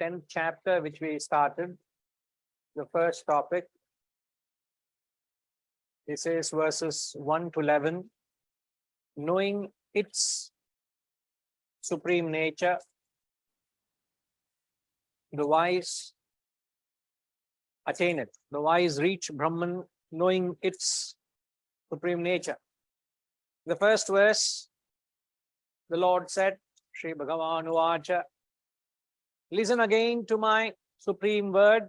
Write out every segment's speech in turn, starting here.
10th chapter which we started, the first topic. It says verses 1 to 11, knowing its supreme nature, the wise attain it. The wise reach Brahman, knowing its supreme nature. The first verse, the Lord said, Shri Bhagavan Uvacha, listen again to my supreme word,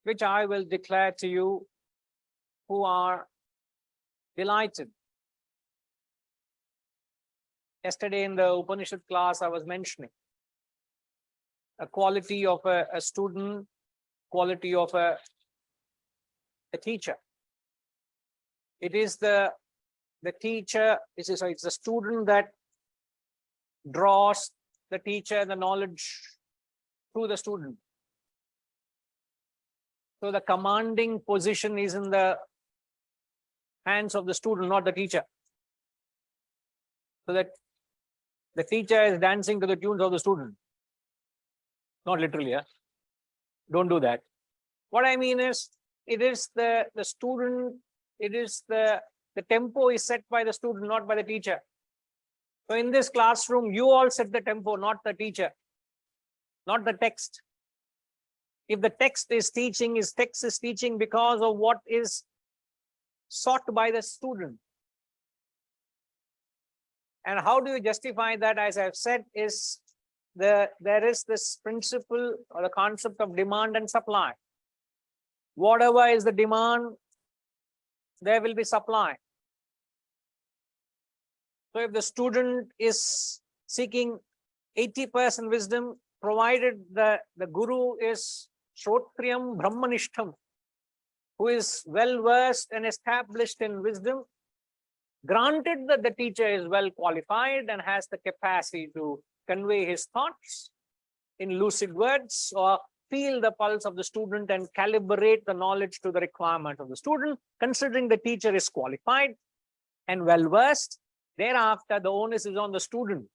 which I will declare to you who are delighted. Yesterday in the Upanishad class, I was mentioning a quality of a student, quality of a teacher. It is the teacher, it's the student that draws the teacher, the knowledge to the student. So the commanding position is in the hands of the student, not the teacher. So that the teacher is dancing to the tunes of the student. Not literally, yeah? Don't do that. What I mean is, it is the student, it is the tempo is set by the student, not by the teacher. So in this classroom, you all set the tempo, not the teacher, not the text. If the text is teaching, text is teaching because of what is sought by the student. And how do you justify that? As I've said, is there is this principle or the concept of demand and supply. Whatever is the demand, there will be supply. So if the student is seeking 80% wisdom, provided the guru is Shrotriyam Brahmanishtham, who is well versed and established in wisdom, granted that the teacher is well qualified and has the capacity to convey his thoughts in lucid words or feel the pulse of the student and calibrate the knowledge to the requirement of the student, considering the teacher is qualified and well versed, thereafter the onus is on the student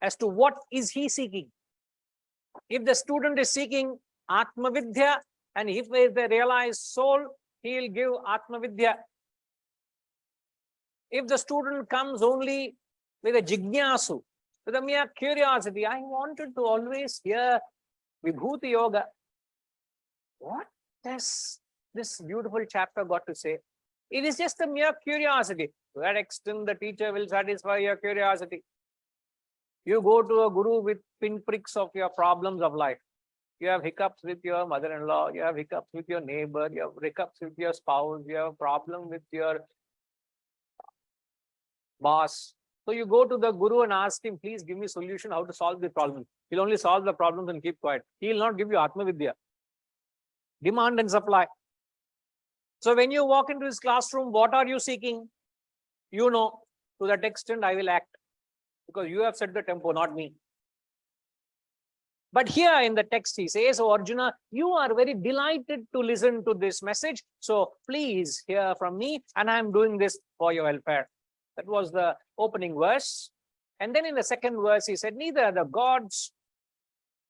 as to what is he seeking. If the student is seeking Atma Vidya, and if he is the realized soul, he will give Atma Vidya. If the student comes only with a jignasu, with a mere curiosity, I wanted to always hear Vibhuti Yoga. What has this beautiful chapter got to say? It is just a mere curiosity. To that extent, the teacher will satisfy your curiosity. You go to a guru with pinpricks of your problems of life. You have hiccups with your mother-in-law, you have hiccups with your neighbor, you have hiccups with your spouse, you have a problem with your boss. So you go to the guru and ask him, please give me a solution how to solve the problem. He'll only solve the problems and keep quiet. He will not give you Atma Vidya. Demand and supply. So when you walk into his classroom, what are you seeking? You know, to that extent I will act. Because you have set the tempo, not me. But here in the text he says, oh Arjuna, you are very delighted to listen to this message. So please hear from me, and I am doing this for your welfare. That was the opening verse. And then in the second verse he said, neither the gods,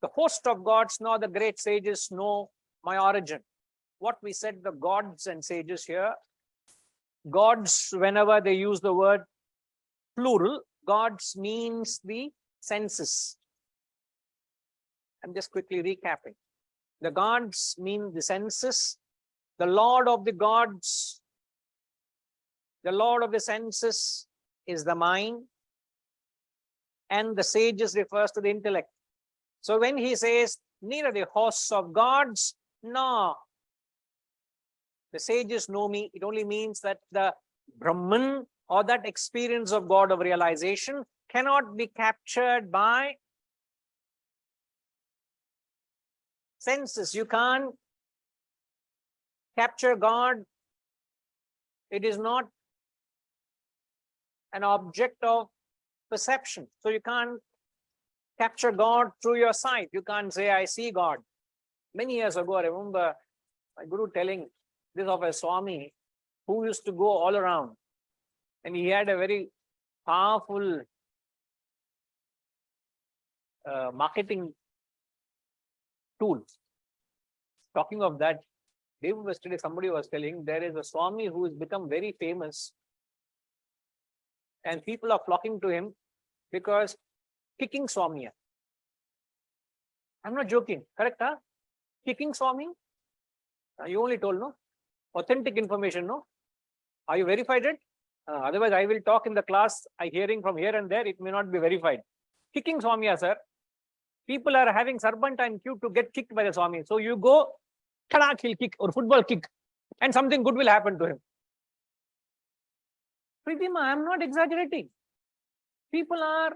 the host of gods, nor the great sages know my origin. What we said, the gods and sages here, gods, whenever they use the word plural, gods means the senses. I'm just quickly recapping. The gods mean the senses. The Lord of the gods, the Lord of the senses is the mind. And the sages refers to the intellect. So when he says, neither the hosts of gods, nor the sages know me, it only means that the Brahman or that experience of God of realization cannot be captured by senses. You can't capture God. It is not an object of perception. So you can't capture God through your sight. You can't say, I see God. Many years ago, I remember my guru telling this of a Swami who used to go all around. And he had a very powerful marketing tool. Talking of that, yesterday somebody was telling there is a Swami who has become very famous and people are flocking to him because kicking Swami. I'm not joking, correct? Huh? Kicking Swami? You only told, no? Authentic information, no? Are you verified it? Otherwise, I will talk in the class. I hearing from here and there, it may not be verified. Kicking Swami, sir. People are having serpentine queue to get kicked by the Swami. So you go, tadak, he'll kick, or football kick, and something good will happen to him. Pritima, I'm not exaggerating. People are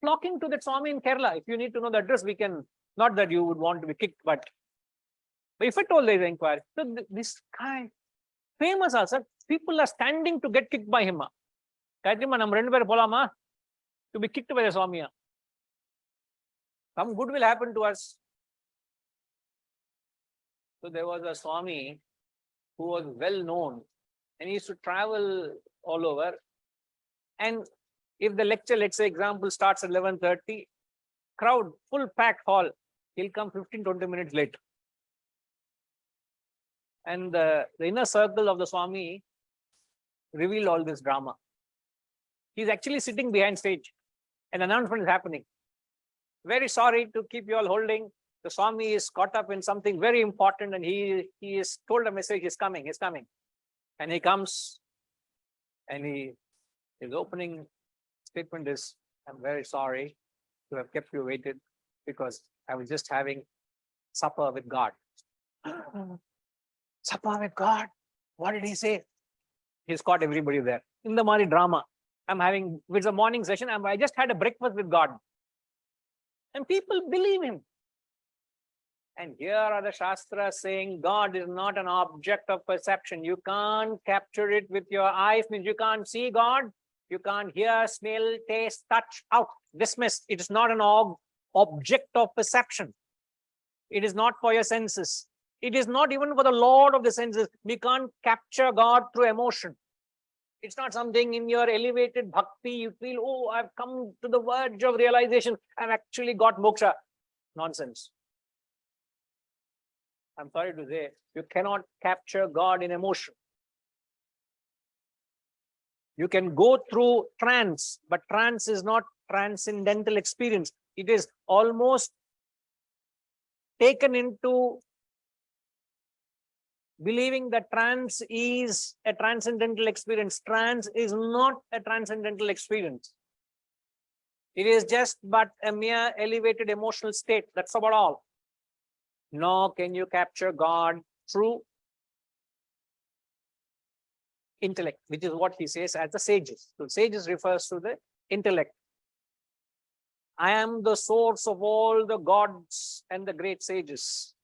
flocking to that Swami in Kerala. If you need to know the address, we can, not that you would want to be kicked, but if at all there is inquiry. So this guy, famous, sir. People are standing to get kicked by him. Kaitrima, nam rendu per polama to be kicked by the Swami. Some good will happen to us. So there was a Swami who was well known and he used to travel all over. And if the lecture, let's say example, starts at 11:30, crowd, full packed hall, he'll come 15-20 minutes late. And the inner circle of the Swami revealed all this drama. He's actually sitting behind stage. An announcement is happening. Very sorry to keep you all holding. The Swami is caught up in something very important and he is told a message, he's coming. And he comes and his opening statement is, I'm very sorry to have kept you waited because I was just having supper with God. Supper with God? What did he say? He's caught everybody there. In the Mari drama, it's a morning session, I just had a breakfast with God. And people believe him. And here are the Shastras saying God is not an object of perception. You can't capture it with your eyes, means you can't see God. You can't hear, smell, taste, touch, out. Dismissed. It is not an object of perception. It is not for your senses. It is not even for the Lord of the senses. We can't capture God through emotion. It's not something in your elevated bhakti. You feel, oh, I've come to the verge of realization. I've actually got moksha. Nonsense. I'm sorry to say, you cannot capture God in emotion. You can go through trance, but trance is not transcendental experience. It is almost taken into believing that trance is a transcendental experience. Trance is not a transcendental experience. It is just but a mere elevated emotional state. That's about all. Nor can you capture God through intellect, which is what he says as the sages. So sages refers to the intellect. I am the source of all the gods and the great sages.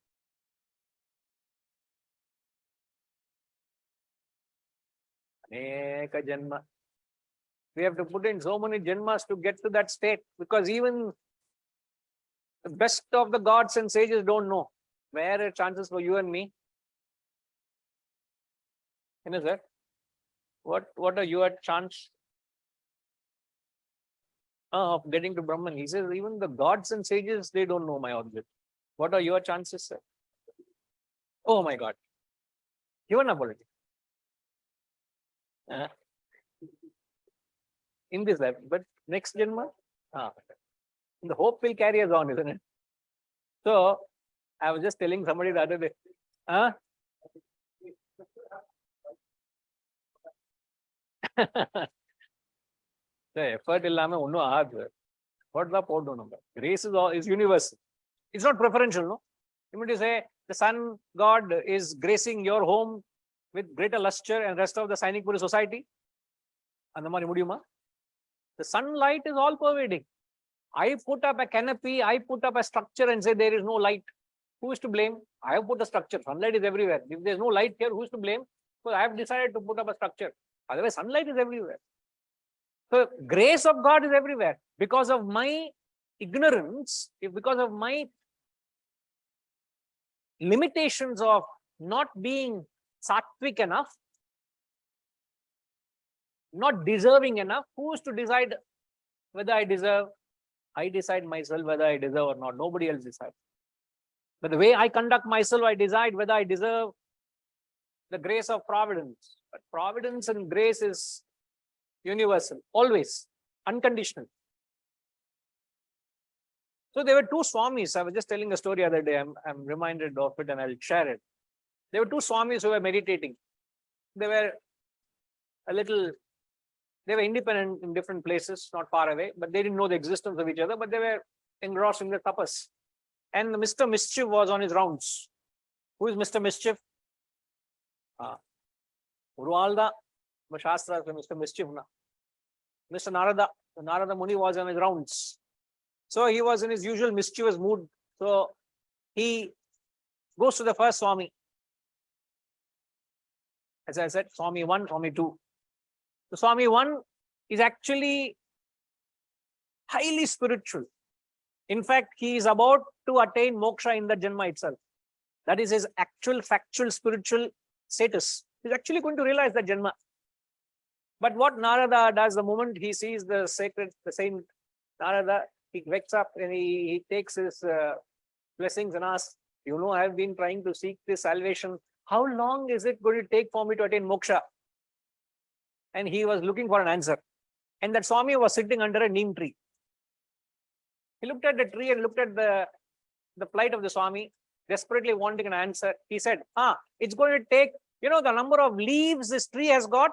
Aneka janma. We have to put in so many janmas to get to that state, because even the best of the gods and sages don't know. Where are chances for you and me? Sir, what are your chances of getting to Brahman? He says even the gods and sages, they don't know my object. What are your chances, sir? Oh my God. Given up already. In this life, but next Janma, the hope will carry us on, isn't it? So, I was just telling somebody the other day, the effort illame onnu aadu. What the point number? Grace is universal. It's not preferential, no? You mean to say the sun God is gracing your home with greater luster and rest of the Sainik Puri society? Andamari mudiyuma? The sunlight is all pervading. I put up a canopy, I put up a structure and say there is no light. Who is to blame? I have put a structure. Sunlight is everywhere. If there is no light here, who is to blame? Because I have decided to put up a structure. Otherwise, sunlight is everywhere. So, grace of God is everywhere. Because of my ignorance, because of my limitations of not being sattvic enough, not deserving enough, who is to decide whether I deserve? I decide myself whether I deserve or not. Nobody else decides. But the way I conduct myself, I decide whether I deserve the grace of providence. But providence and grace is universal, always, unconditional. So there were two Swamis. I was just telling a story the other day. I'm reminded of it and I'll share it. There were two Swamis who were meditating. They were they were independent in different places, not far away, but they didn't know the existence of each other, but they were engrossed in their tapas. And Mr. Mischief was on his rounds. Who is Mr. Mischief? Urvalda, Shastra, Mr. Mischief. Mr. Narada Muni was on his rounds. So he was in his usual mischievous mood. So he goes to the first Swami. As I said, Swami 1, Swami 2. The Swami 1 is actually highly spiritual. In fact, he is about to attain moksha in the Janma itself. That is his actual factual spiritual status. He's actually going to realize that Janma. But what Narada does the moment he sees the saint Narada, he wakes up and he takes his blessings and asks, I have been trying to seek this salvation. How long is it going to take for me to attain moksha? And he was looking for an answer. And that Swami was sitting under a neem tree. He looked at the tree and looked at the plight of the Swami, desperately wanting an answer. He said, it's going to take, the number of leaves this tree has got,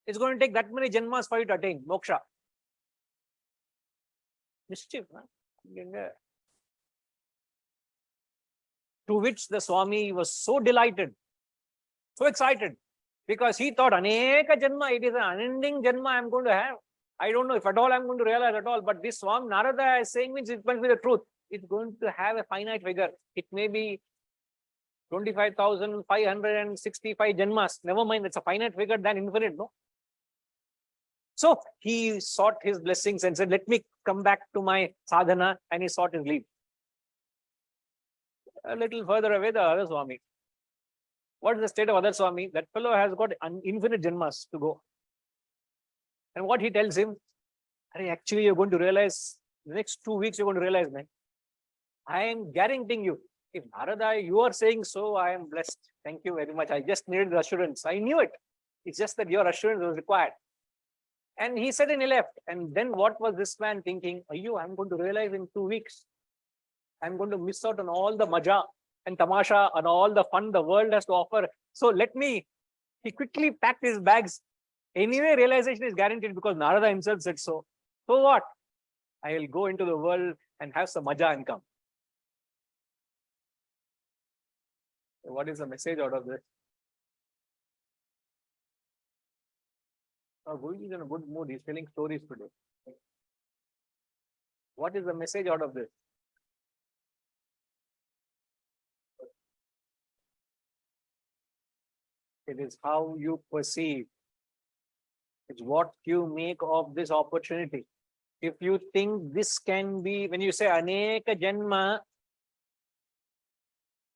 it's going to take that many janmas for you to attain moksha. Mischief, huh? To which the Swami was so delighted, so excited, because he thought, Aneka Janma, it is an unending Janma I'm going to have. I don't know if at all I'm going to realize at all, but this Swami Narada is saying means it must be the truth. It's going to have a finite figure. It may be 25,565 Janmas. Never mind, it's a finite figure than infinite, no? So he sought his blessings and said, let me come back to my sadhana, and he sought his leave. A little further away, the other Swami. What is the state of other Swami? That fellow has got infinite janmas to go. And what he tells him, actually you're going to realize, the next 2 weeks you're going to realize, man, I am guaranteeing you, if Narada, you are saying so, I am blessed. Thank you very much. I just needed the assurance. I knew it. It's just that your assurance was required. And he said and he left. And then what was this man thinking? I'm going to realize in 2 weeks. I'm going to miss out on all the maja and tamasha and all the fun the world has to offer. So he quickly packed his bags. Anyway, realization is guaranteed because Narada himself said so. So what? I will go into the world and have some maja and come. So what is the message out of this? Guru is in a good mood. He's telling stories today. What is the message out of this? It is how you perceive. It's what you make of this opportunity. If you think this can be, when you say Aneka Janma,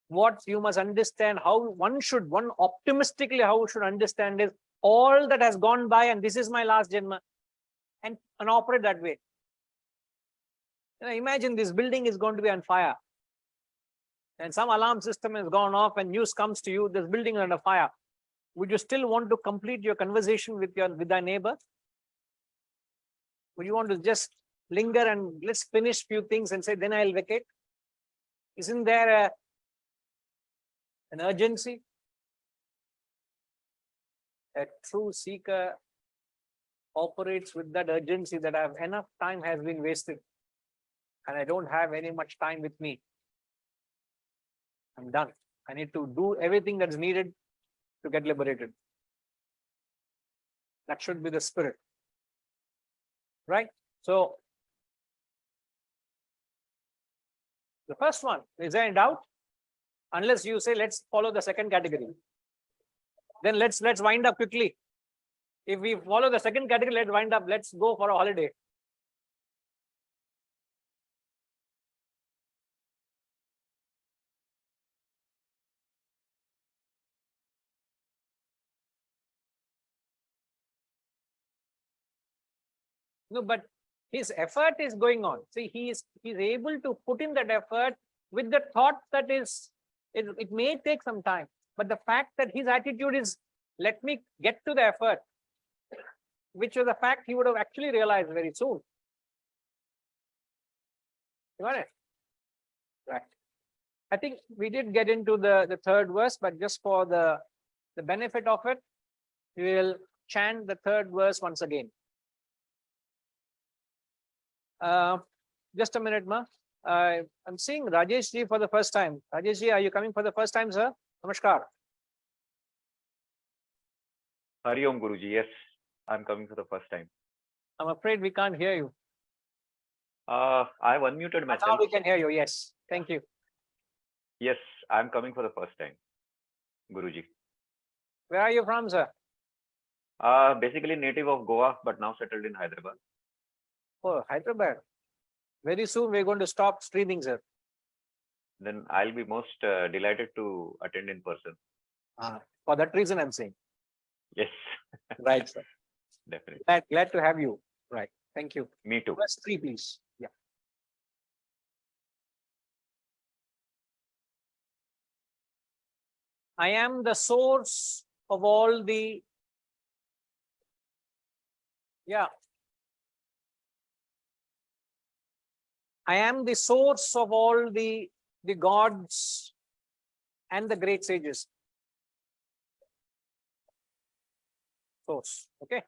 what you must understand, how one optimistically, how should understand is all that has gone by and this is my last Janma, and operate that way. Imagine this building is going to be on fire and some alarm system has gone off and news comes to you, this building is under fire. Would you still want to complete your conversation with thy neighbor? Would you want to just linger and let's finish few things and say, then I'll vacate? Isn't there an urgency? A true seeker operates with that urgency that enough time has been wasted and I don't have any much time with me. I'm done. I need to do everything that's needed to get liberated. That should be the spirit. Right? So, the first one, is there any doubt? Unless you say, let's follow the second category. Then let's wind up quickly. If we follow the second category, let's wind up. Let's go for a holiday. No, but his effort is going on. See, he is able to put in that effort with the thought that it may take some time, but the fact that his attitude is, let me get to the effort, which was a fact he would have actually realized very soon. You got it? Right. I think we did get into the third verse, but just for the benefit of it, we will chant the third verse once again. Just a minute, ma. I'm seeing Rajesh ji for the first time. Rajesh ji, are you coming for the first time, sir? Namaskar. Hari Om Guruji. Yes, I'm coming for the first time. I'm afraid we can't hear you. I've unmuted myself. Now we can hear you. Yes. Thank you. Yes, I'm coming for the first time, Guruji. Where are you from, sir? Basically native of Goa, but now settled in Hyderabad. Oh, Hyderabad. Very soon we're going to stop streaming, sir. Then I'll be most delighted to attend in person. For that reason, I'm saying. Yes. Right, sir. Definitely. Glad to have you. Right. Thank you. Me too. Verse 3, please. Yeah. I am the source of all the. Yeah. I am the source of all the gods and the great sages. Source. Okay.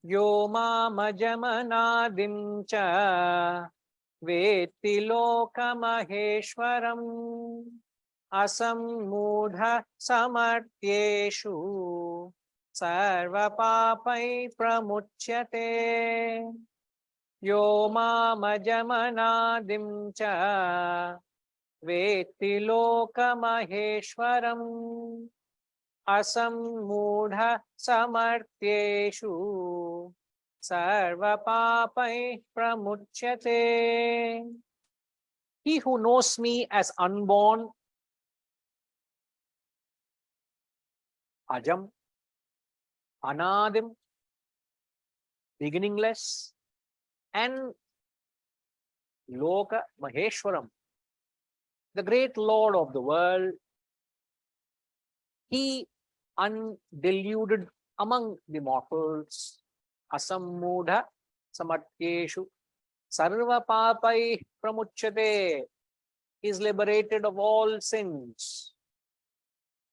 Yo mamajamanadim cha veti lokamaheshwaram asammudha samartyeshu sarva papai pramuchyate. Yo mamajamanadim cha veti lokamaheshwaram asammudha samartyeshu sarva papai pramuchyate. He who knows me as unborn, ajam, anadim, beginningless, and loka maheshwaram, the great Lord of the world, he undeluded among the mortals, asammudha samartyeshu sarva papai pramuchyate, is liberated of all sins.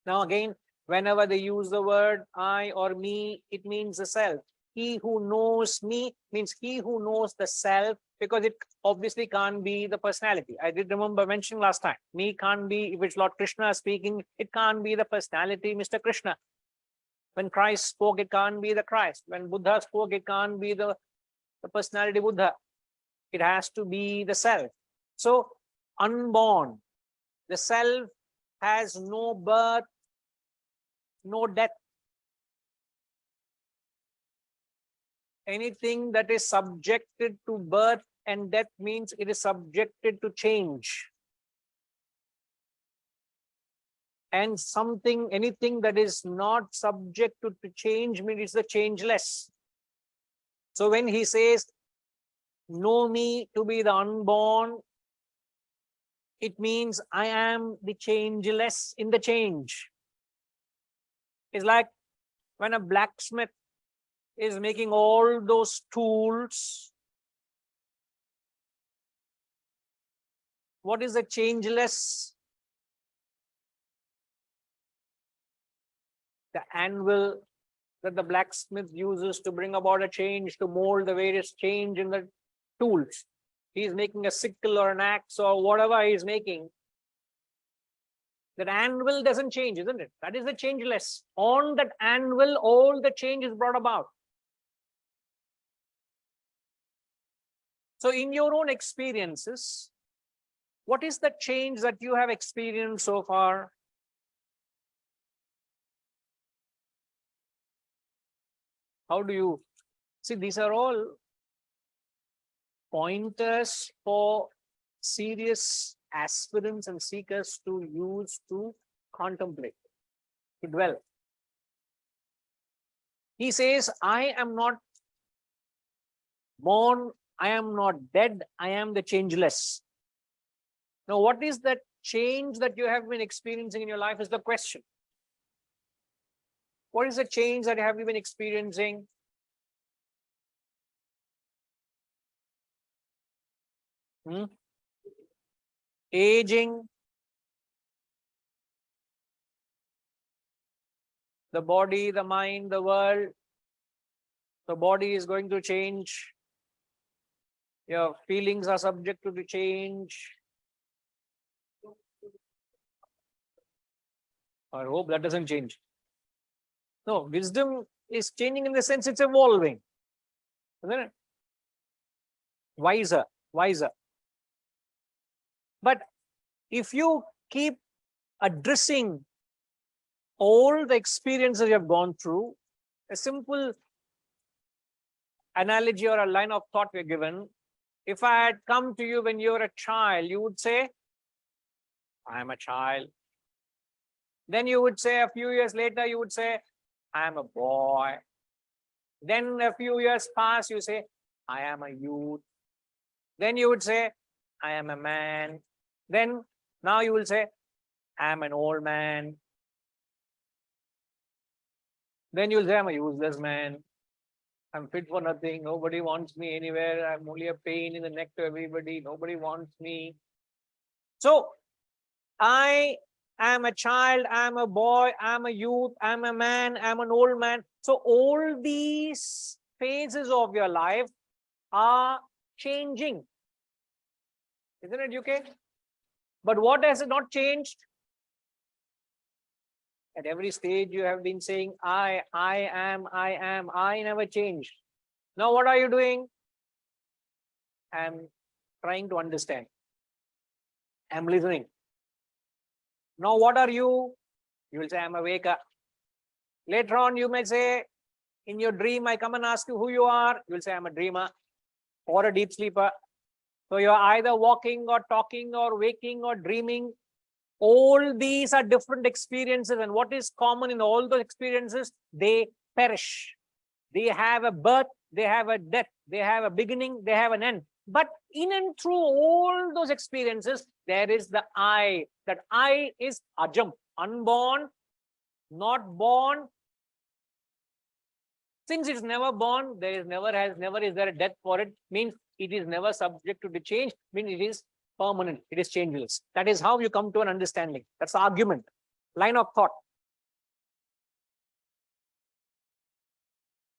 Now again, whenever they use the word I or me, it means the self. He who knows me means he who knows the self, because it obviously can't be the personality. I did remember mentioning last time, me can't be, if it's Lord Krishna speaking, it can't be the personality, Mr. Krishna. When Christ spoke, it can't be the Christ. When Buddha spoke, it can't be the personality Buddha. It has to be the self. So, unborn, the self has no birth, no death. Anything that is subjected to birth and death means it is subjected to change. And anything that is not subject to change means it's the changeless. So when he says, know me to be the unborn, it means I am the changeless in the change. It's like when a blacksmith is making all those tools. What is the changeless? The anvil that the blacksmith uses to bring about a change, to mold the various change in the tools. He's making a sickle or an axe or whatever he's making. That anvil doesn't change, isn't it? That is the changeless. On that anvil, all the change is brought about. So in your own experiences, what is the change that you have experienced so far? How do you see? These are all pointers for serious aspirants and seekers to use to contemplate, to dwell. He says, I am not born, I am not dead, I am the changeless. Now, what is that change that you have been experiencing in your life is the question. What is the change that have you been experiencing? Aging, the body, the mind, the world. The body is going to change. Your feelings are subject to the change. I hope that doesn't change. No, wisdom is changing in the sense it's evolving. Isn't it? Wiser. But if you keep addressing all the experiences you have gone through, a simple analogy or a line of thought we're given, if I had come to you when you were a child, you would say, I am a child. Then you would say, a few years later, you would say, I am a boy. Then a few years pass, you say, I am a youth. Then you would say, I am a man. Then now you will say, I am an old man. Then you'll say, I'm a useless man. I'm fit for nothing. Nobody wants me anywhere. I'm only a pain in the neck to everybody. Nobody wants me. So I am a child, I'm a boy, I'm a youth, I'm a man, I'm an old man. So all these phases of your life are changing. Isn't it, UK? But what has not changed? At every stage you have been saying, I am. I never changed. Now what are you doing? I'm trying to understand. I'm listening. Now what are you? You will say, I'm a waker. Later on you may say, in your dream I come and ask you who you are. You will say, I'm a dreamer or a deep sleeper. So you're either walking or talking or waking or dreaming. All these are different experiences, and what is common in all those experiences? They perish. They have a birth, they have a death, they have a beginning, they have an end. But in and through all those experiences, there is the I. That I is ajam, unborn, not born. Since it's never born, there is never is there a death for it, means it is never subject to the change, means it is permanent, it is changeless. That is how you come to an understanding. That's the argument, line of thought.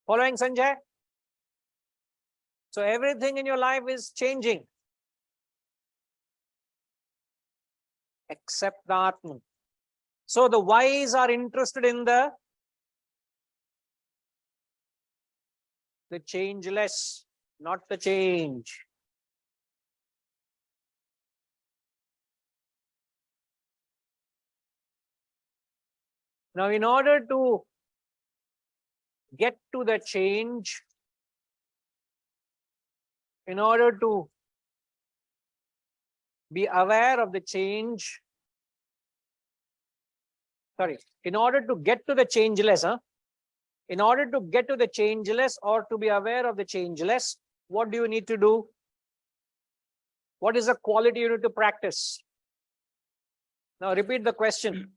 Following, Sanjay? So everything in your life is changing except the Atman. So the wise are interested in the changeless, not the change. Now, in order to get to the change, in order to be aware of the change, in order to get to the changeless, in order to get to the changeless or to be aware of the changeless, what do you need to do? What is the quality you need to practice? Now repeat the question.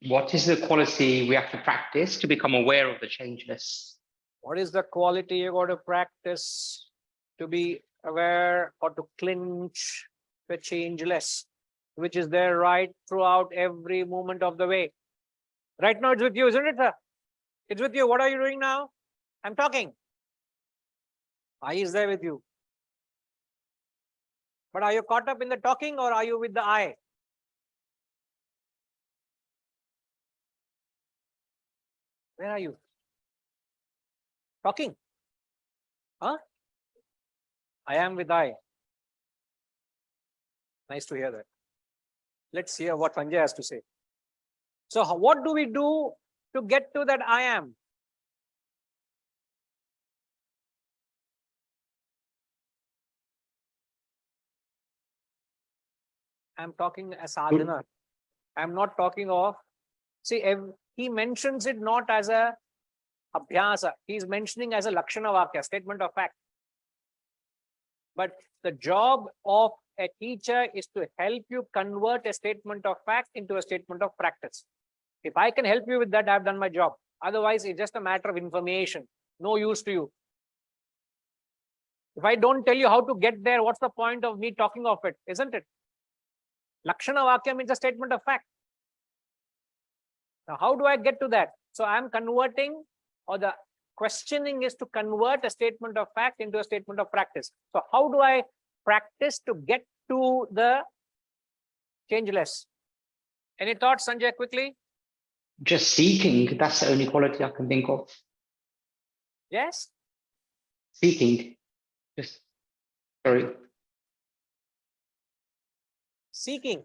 What is the quality we have to practice to become aware of the changeless? What is the quality you got to practice to be aware or to clinch the changeless, which is there right throughout every moment of the way? Right now it's with you, isn't it, sir? It's with you. What are you doing now? I'm talking. I is there with you. But are you caught up in the talking or are you with the I? Where are you? Talking? Huh? I am with I. Nice to hear that. Let's hear what Sanjay has to say. So what do we do to get to that I am? I'm talking as sadhana. I'm not talking of, see, he mentions it not as a abhyasa. He's mentioning as a lakshana vakya, statement of fact. But the job of a teacher is to help you convert a statement of fact into a statement of practice. If I can help you with that, I've done my job. Otherwise, it's just a matter of information. No use to you. If I don't tell you how to get there, what's the point of me talking of it, isn't it? Lakshana Vakya means a statement of fact. Now, how do I get to that? So I'm converting, or the questioning is to convert a statement of fact into a statement of practice. So how do I practice to get to the changeless? Any thoughts, Sanjay, quickly? Just seeking, that's the only quality I can think of. Yes? Seeking. Just, sorry. Seeking.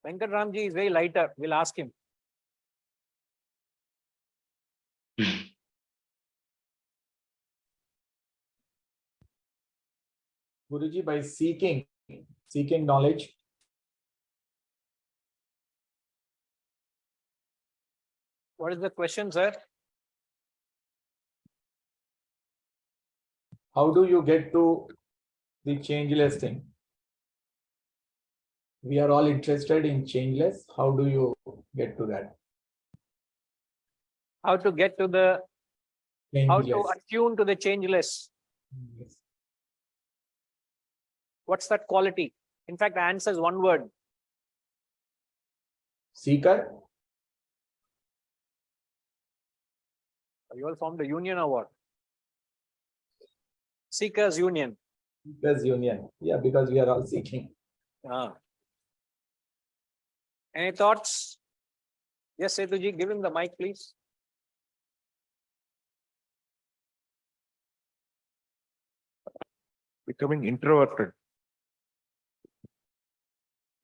Venkat Ramji is very lighter. We'll ask him. Guruji, by seeking knowledge. What is the question, sir? How do you get to the changeless thing? We are all interested in changeless. How do you get to that? How to get to the, how to Changeless. attune to the changeless? Yes. What's that quality? In fact, the answer is one word. Seeker. You all formed a union or what? Seekers Union. Seekers union. Yeah, because we are all seeking. Ah. Any thoughts? Yes, Setuji, give him the mic, please. Becoming introverted.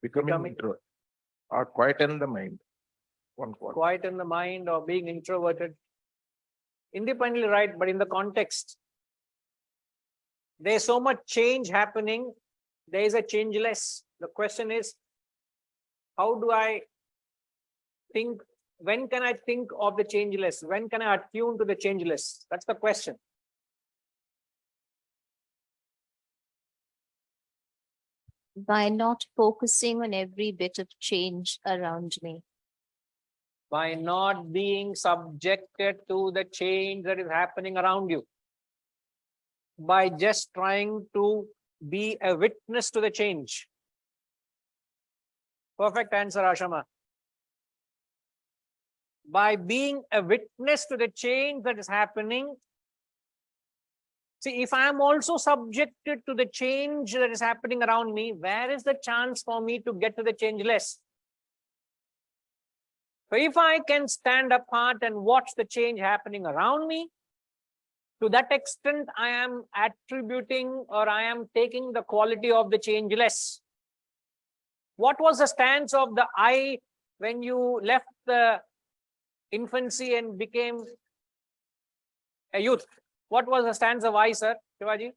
Becoming Becoming- introvert. Or quieten the mind. One quality. Quiet in the mind or being introverted. Independently right, but in the context. There's so much change happening. There is a changeless. The question is, how do I think? When can I think of the changeless? When can I attune to the changeless? That's the question. By not focusing on every bit of change around me. By not being subjected to the change that is happening around you. By just trying to be a witness to the change. Perfect answer, Ashama. By being a witness to the change that is happening. See, if I am also subjected to the change that is happening around me, where is the chance for me to get to the changeless? So if I can stand apart and watch the change happening around me, to that extent, I am attributing or I am taking the quality of the changeless. What was the stance of the I when you left the infancy and became a youth? What was the stance of I, sir? Shivaji?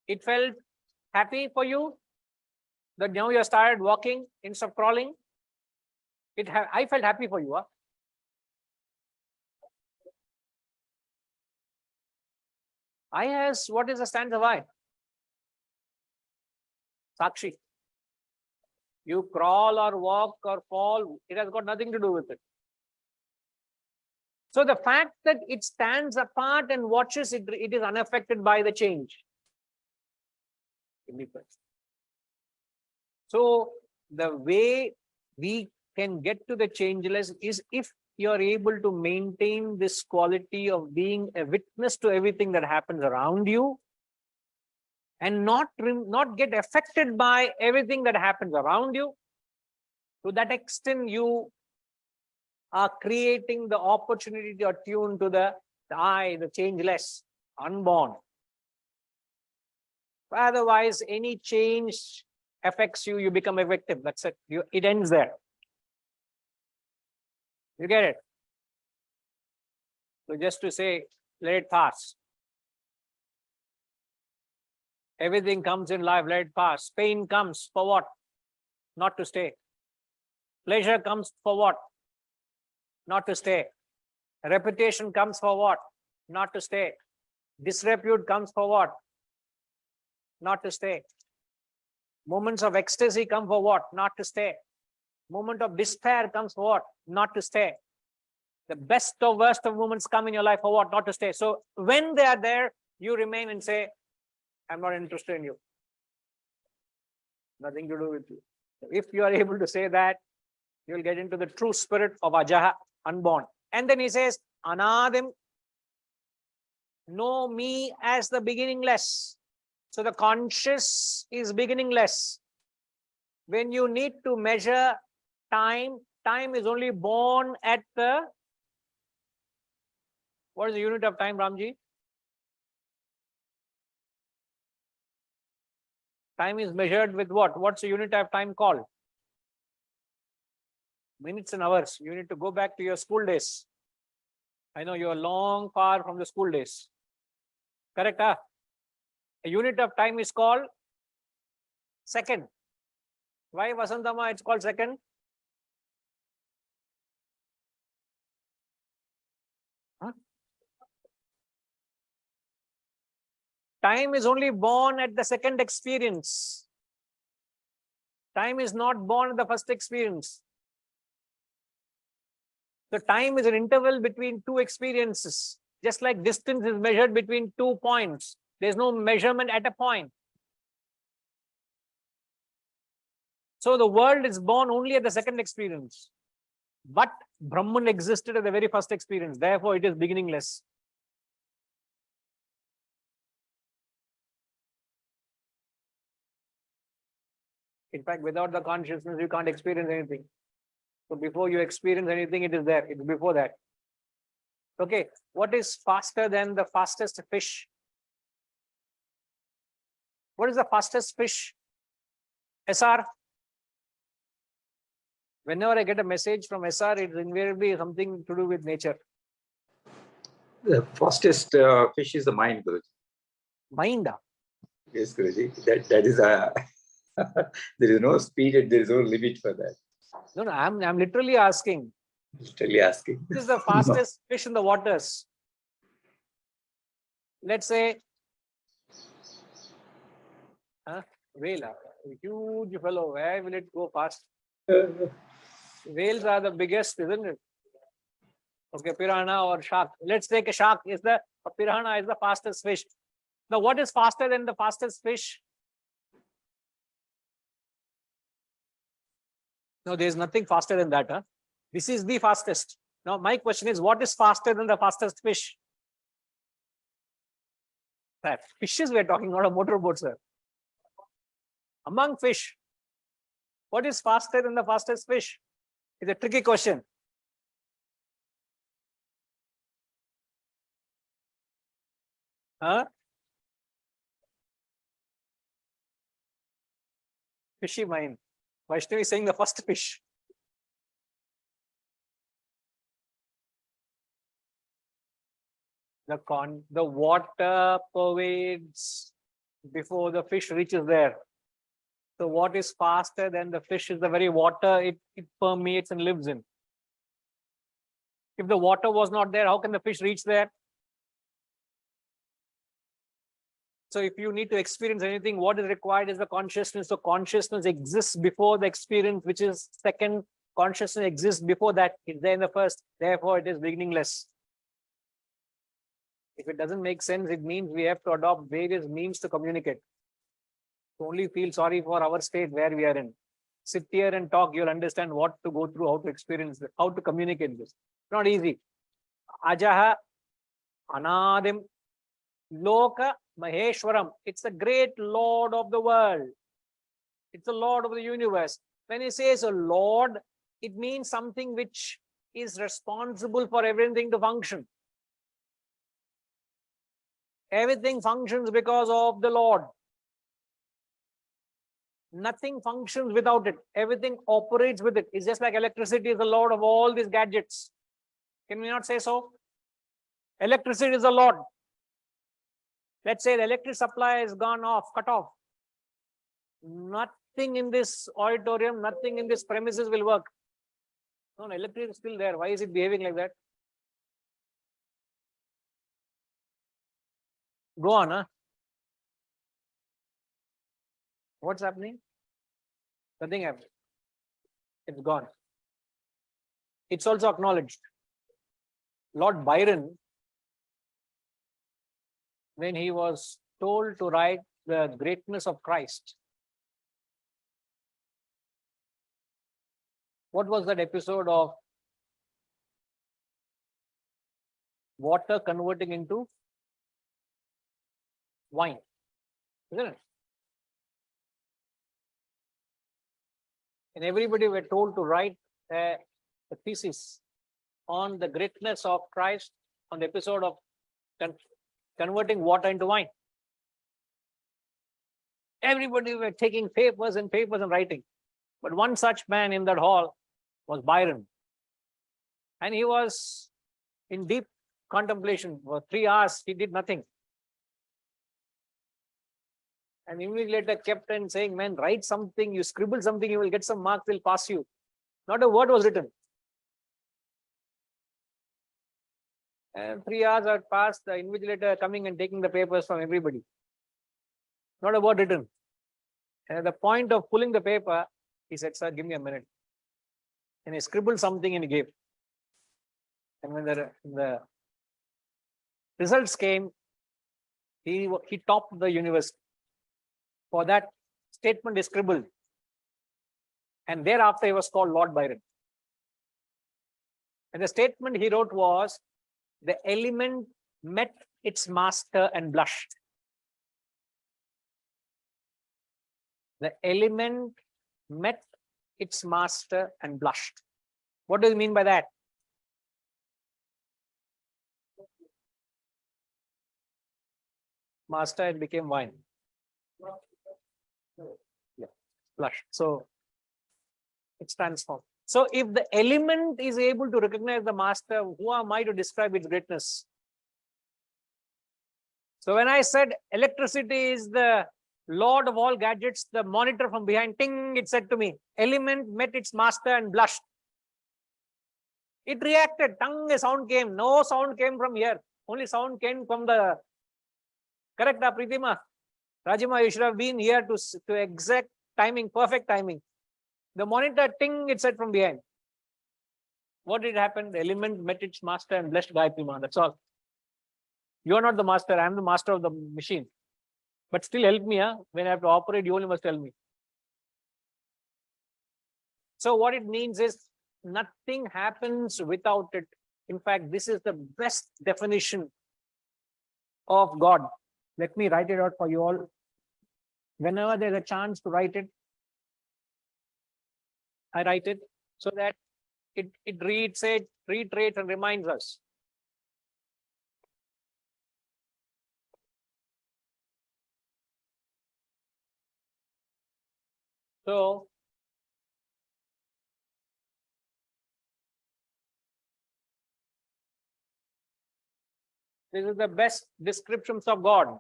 It felt happy for you that now you started walking instead of crawling? I felt happy for you. Huh? I has, what is the stance of I? Sakshi. You crawl or walk or fall, it has got nothing to do with it. So the fact that it stands apart and watches it, it is unaffected by the change. So the way we can get to the changeless is if you are able to maintain this quality of being a witness to everything that happens around you and not get affected by everything that happens around you. To that extent, you are creating the opportunity to attune to the I, the changeless, unborn. Otherwise, any change affects you, you become a victim. That's it. It ends there. You get it? So just to say, let it pass. Everything comes in life, let it pass. Pain comes for what? Not to stay. Pleasure comes for what? not to stay. Reputation comes for what? Not to stay. Disrepute comes for what? Not to stay. Moments of ecstasy come for what? Not to stay. Moment of despair comes for what? Not to stay. The best or worst of moments come in your life for what? Not to stay. So when they are there, you remain and say, I'm not interested in you. Nothing to do with you. If you are able to say that, you will get into the true spirit of Ajaha, unborn. And then he says, Anadim, know me as the beginningless. So the conscious is beginningless. When you need to measure time, time is only born at the, what is the unit of time, Ramji? Time is measured with what? What's the unit of time called? Minutes and hours. You need to go back to your school days. I know you are long far from the school days. Correct, huh? A unit of time is called second. Why, Vasantama, it's called second? Huh? Time is only born at the second experience. Time is not born at the first experience. The time is an interval between two experiences. Just like distance is measured between 2 points. There's no measurement at a point. So the world is born only at the second experience. But Brahman existed at the very first experience. Therefore, it is beginningless. In fact, without the consciousness, you can't experience anything. So before you experience anything, it is there. It's before that. Okay, what is faster than the fastest fish? What is the fastest fish? SR? Whenever I get a message from SR, it's invariably something to do with nature. The fastest fish is the mind, Guruji. Mind. Yes, Guruji. That is a there is no speed and there is no limit for that. No, I'm literally asking. Literally asking. This is the fastest fish in the waters. Let's say, whale, a huge fellow. Where will it go fast? Whales are the biggest, isn't it? Okay, piranha or shark. Let's take a shark. A piranha is the fastest fish. Now, what is faster than the fastest fish? No, there is nothing faster than that. Huh? This is the fastest. Now, my question is, what is faster than the fastest fish? Fishes we're talking, not a motorboat, sir. Among fish, what is faster than the fastest fish? It's a tricky question. Huh? Fishy mind. Vaishnavi is saying the first fish. The water pervades before the fish reaches there. So what is faster than the fish is the very water it permeates and lives in. If the water was not there, how can the fish reach there? So if you need to experience anything, what is required is the consciousness. So consciousness exists before the experience, which is second. Consciousness exists before that. It's there in the first. Therefore, it is beginningless. If it doesn't make sense, it means we have to adopt various means to communicate. To only feel sorry for our state where we are in. Sit here and talk, you'll understand what to go through, how to experience this, how to communicate this. It's not easy. Ajaha, Anadim, Loka, Maheshwaram. It's the great Lord of the world. It's the Lord of the universe. When he says a Lord, it means something which is responsible for everything to function. Everything functions because of the Lord. Nothing functions without it. Everything operates with it. It's just like electricity is the Lord of all these gadgets. Can we not say so? Electricity is the Lord. Let's say the electric supply has gone off, cut off. Nothing in this auditorium, nothing in this premises will work. No, no, electricity is still there. Why is it behaving like that? Go on, huh? What's happening? Nothing happened. It's gone. It's also acknowledged. Lord Byron, when he was told to write the greatness of Christ, what was that episode of water converting into wine? Isn't it? And everybody were told to write a thesis on the greatness of Christ on the episode of converting water into wine. Everybody were taking papers and writing. But one such man in that hall was Byron. And he was in deep contemplation. For 3 hours, he did nothing. And immediately kept on saying, man, write something, you scribble something, you will get some marks, they'll pass you. Not a word was written. And 3 hours had passed, the invigilator coming and taking the papers from everybody. Not a word written. And at the point of pulling the paper, he said, sir, give me a minute. And he scribbled something and he gave. And when the results came, he topped the university. For that statement he scribbled. And thereafter he was called Lord Byron. And the statement he wrote was, the element met its master and blushed. The element met its master and blushed. What do you mean by that? Master and became wine. Yeah, blushed. So it's transformed. So if the element is able to recognize the master, who am I to describe its greatness? So when I said electricity is the lord of all gadgets, the monitor from behind, ting, it said to me, element met its master and blushed. It reacted, tongue, a sound came. No sound came from here. Only sound came from the, correct, Pritima? Rajima, you should have been here to exact timing, perfect timing. The monitor, ting, it said from behind. What did happen? The element met its master and blessed Gayatri. That's all. You are not the master. I am the master of the machine. But still help me. When I have to operate, you only must tell me. So what it means is nothing happens without it. In fact, this is the best definition of God. Let me write it out for you all. Whenever there's a chance to write it, I write it so that it reiterates and reminds us. So this is the best descriptions of God.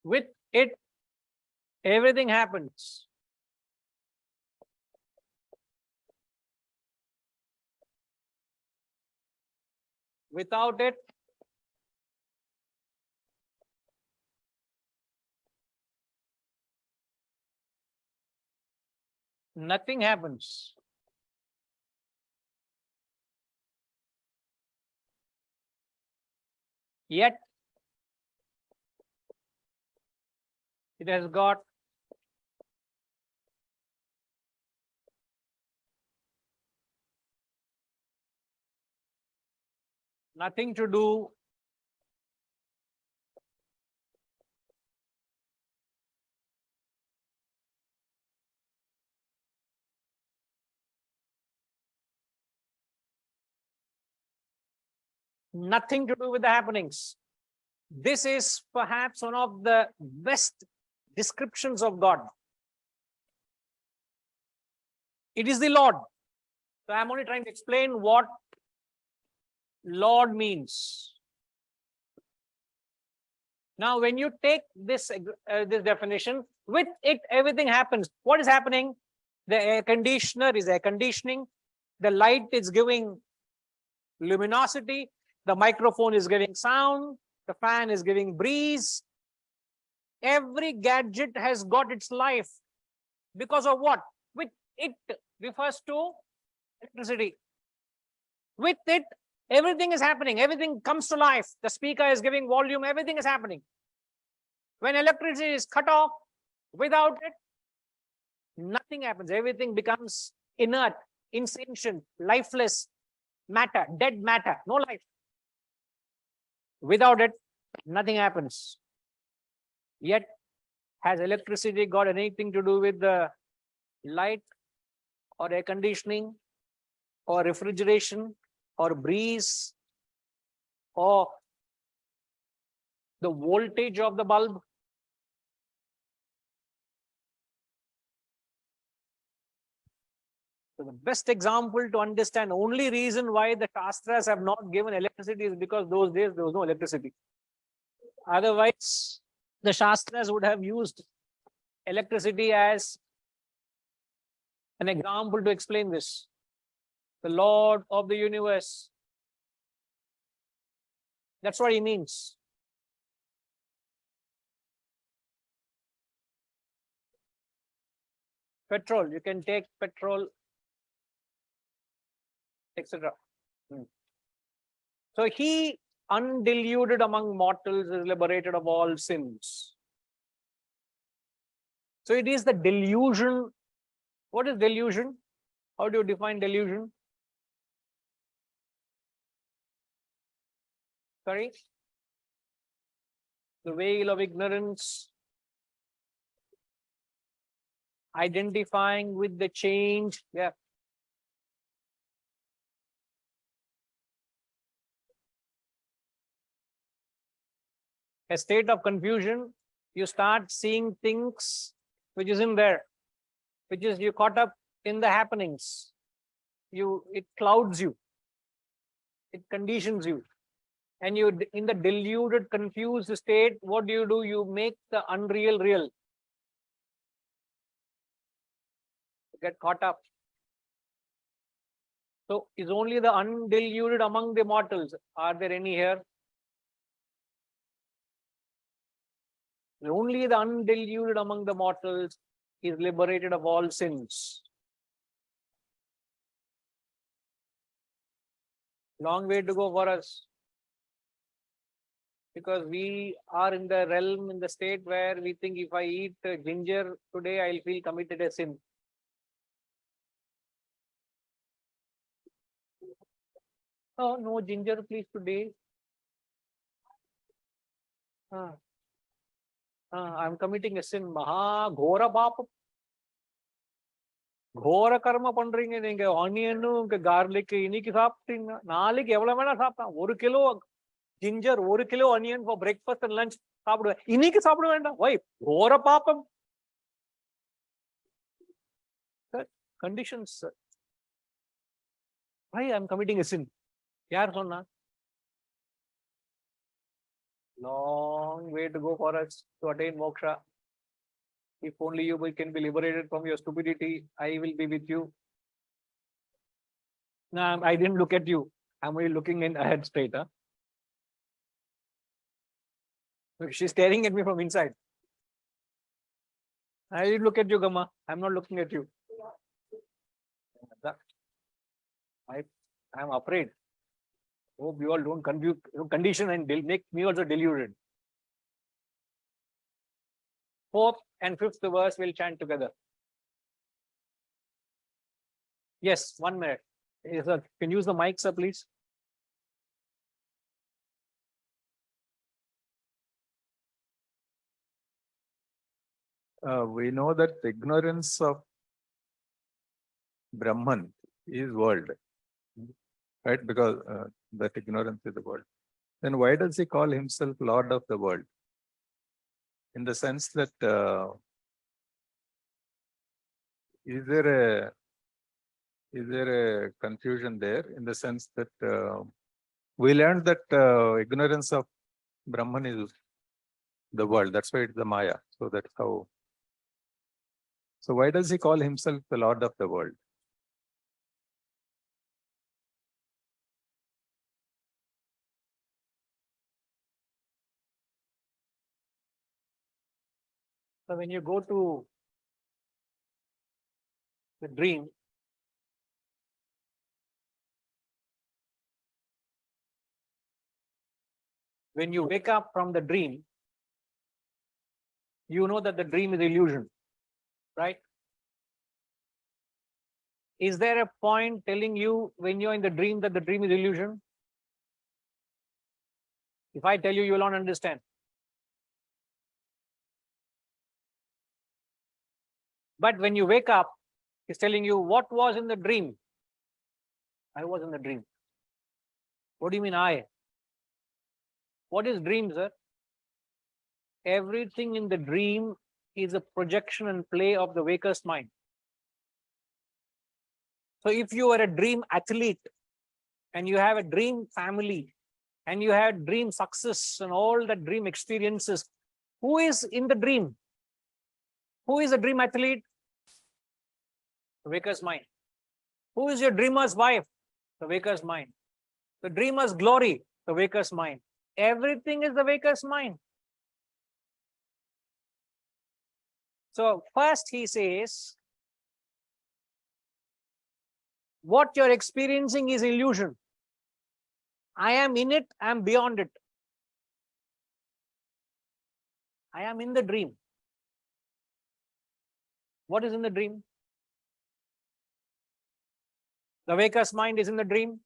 With it, everything happens. Without it, nothing happens. Yet, it has got nothing to do with the happenings. This is perhaps one of the best descriptions of God. It is the Lord. So I'm only trying to explain what Lord means. Now, when you take this definition, with it, everything happens. What is happening? The air conditioner is air conditioning. The light is giving luminosity. The microphone is giving sound. The fan is giving breeze. Every gadget has got its life. Because of what? With it refers to electricity. With it, everything is happening. Everything comes to life. The speaker is giving volume. Everything is happening. When electricity is cut off, without it, nothing happens. Everything becomes inert, insentient, lifeless matter, dead matter, no life. Without it, nothing happens. Yet, has electricity got anything to do with the light or air conditioning or refrigeration or breeze or the voltage of the bulb? So the best example to understand, only reason why the Shastras have not given electricity is because those days there was no electricity. Otherwise, the Shastras would have used electricity as an example to explain this. The Lord of the universe. That's what he means. Petrol, you can take petrol, etc. So he, undiluted among mortals, is liberated of all sins. So it is the delusion. What is delusion? How do you define delusion? Sorry? The veil of ignorance, identifying with the change. Yeah. A state of confusion. You start seeing things which isn't there, which is you caught up in the happenings. It clouds you. It conditions you. And you, in the deluded, confused state, what do? You make the unreal real. You get caught up. So is only the undiluted among the mortals. Are there any here? Only the undiluted among the mortals is liberated of all sins. Long way to go for us. Because we are in the realm, in the state where we think if I eat ginger today, I'll feel committed a sin. Oh, no ginger, please, today. I'm committing a sin. Maha Ghora Papa. Ghora Karma பண்றீங்க நீங்க ஆனியனும் garlic இன்னைக்கு சாப்பிட்டீங்க நாளைக்கு எவ்வளவு வேணா சாப்பிட்டா 1 kilo ginger 1 kilo onion for breakfast and lunch சாப்பிடுவேன் இன்னைக்கு சாப்பிட வேண்டாம் why ghora பாப்பம் conditions sir. Why I'm committing a sin? யார் சொன்னா? Long way to go for us to attain moksha. If only you can be liberated from your stupidity, I will be with you. No, I didn't look at you. I'm only looking in ahead straight. Huh? She's staring at me from inside. I didn't look at you, Gamma. I'm not looking at you. I'm afraid. Hope you all don't confuse, condition and make me also deluded. 4th and 5th verse we'll chant together. Yes, 1 minute. Yes, sir. Can you use the mic, sir, please? We know that ignorance of Brahman is world, right? Because that ignorance is the world. then why does he call himself Lord of the world? In the sense that is there a confusion there? In the sense that we learned that ignorance of Brahman is the world. That's why it's the Maya. So that's how. So why does he call himself the Lord of the world? So when you go to the dream, when you wake up from the dream, you know that the dream is illusion, right? Is there a point telling you when you're in the dream that the dream is illusion? If I tell you, you will not understand. But when you wake up, it's telling you what was in the dream. I was in the dream. What do you mean I? What is dream, sir? Everything in the dream is a projection and play of the waker's mind. So if you are a dream athlete and you have a dream family and you have dream success and all the dream experiences, who is in the dream? Who is a dream athlete? The waker's mind. Who is your dreamer's wife? The waker's mind. The dreamer's glory? The waker's mind. Everything is the waker's mind. So first he says, what you're experiencing is illusion. I am in it, I am beyond it. I am in the dream. What is in the dream? The waker's mind is in the dream.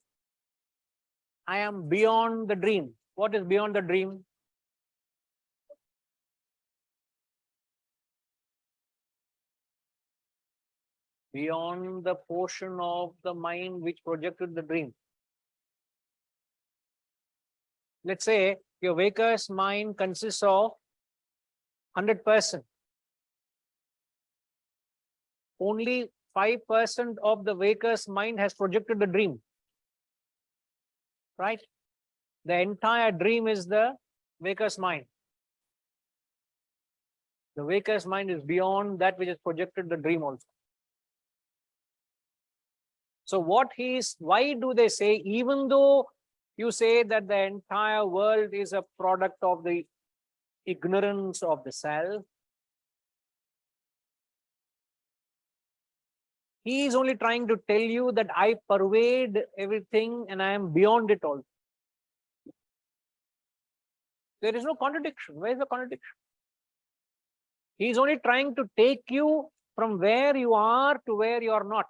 I am beyond the dream. What is beyond the dream? Beyond the portion of the mind which projected the dream. Let's say your waker's mind consists of 100%. Only 5% of the waker's mind has projected the dream. Right? The entire dream is the waker's mind. The waker's mind is beyond that which has projected the dream also. So why do they say, even though you say that the entire world is a product of the ignorance of the self, he is only trying to tell you that I pervade everything and I am beyond it all. There is no contradiction. Where is the contradiction? He is only trying to take you from where you are to where you are not.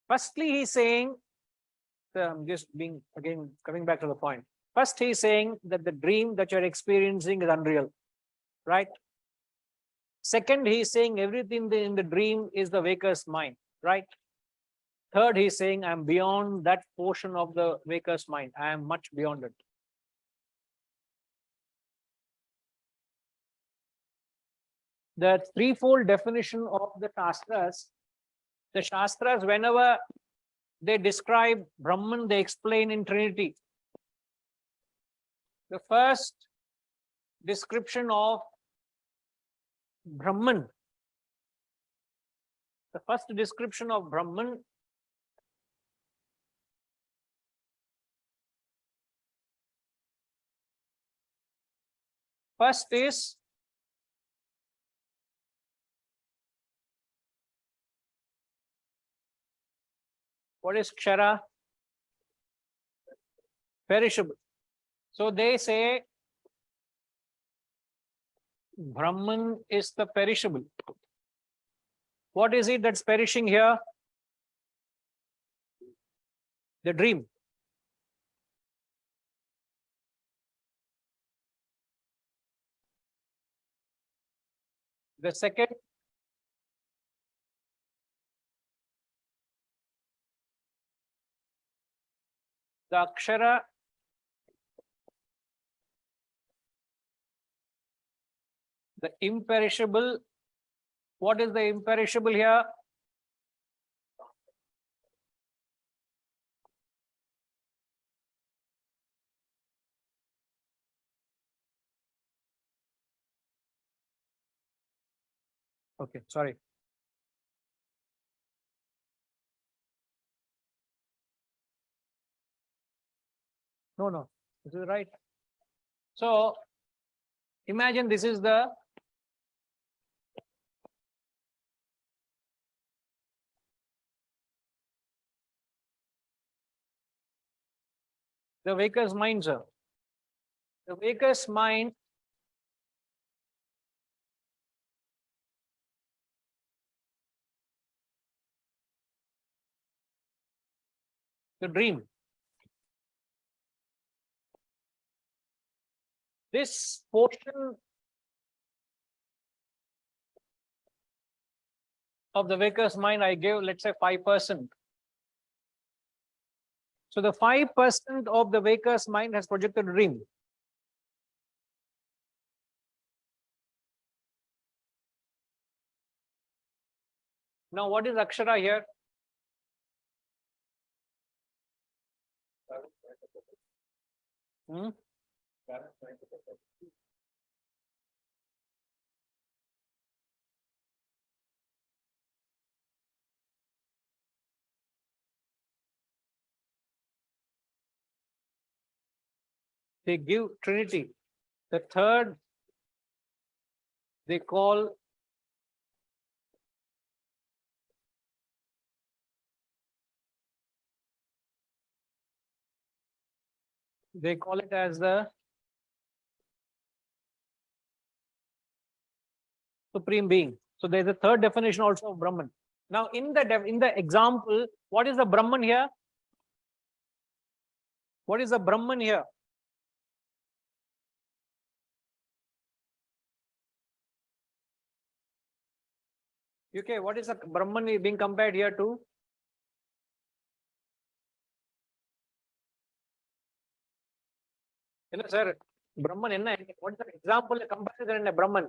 Firstly, he's saying, I'm just coming back to the point. First, he's saying that the dream that you're experiencing is unreal, right? Second, he's saying everything in the dream is the waker's mind, right? Third, he's saying I'm beyond that portion of the waker's mind. I am much beyond it. The threefold definition of the Shastras, whenever they describe Brahman, they explain in Trinity. The first description of Brahman, first is what is Kshara? Perishable. So they say Brahman is the perishable. What is it that's perishing here? The dream. The second, the akshara, the imperishable. What is the imperishable here? Okay, sorry. No, this is right. So imagine this is the waker's mind, sir. The waker's mind the dream. This portion of the waker's mind, I gave, let's say 5%. So the 5% of the waker's mind has projected a dream. Now, what is Akshara here? Hmm? They give Trinity. The third, they call it as the supreme being. So there's a third definition also of Brahman. Now, in the example, what is the Brahman here? What is the Brahman here? Okay, what is the Brahman being compared here to? Hello, sir. Brahman, what is the example, comparison in a Brahman?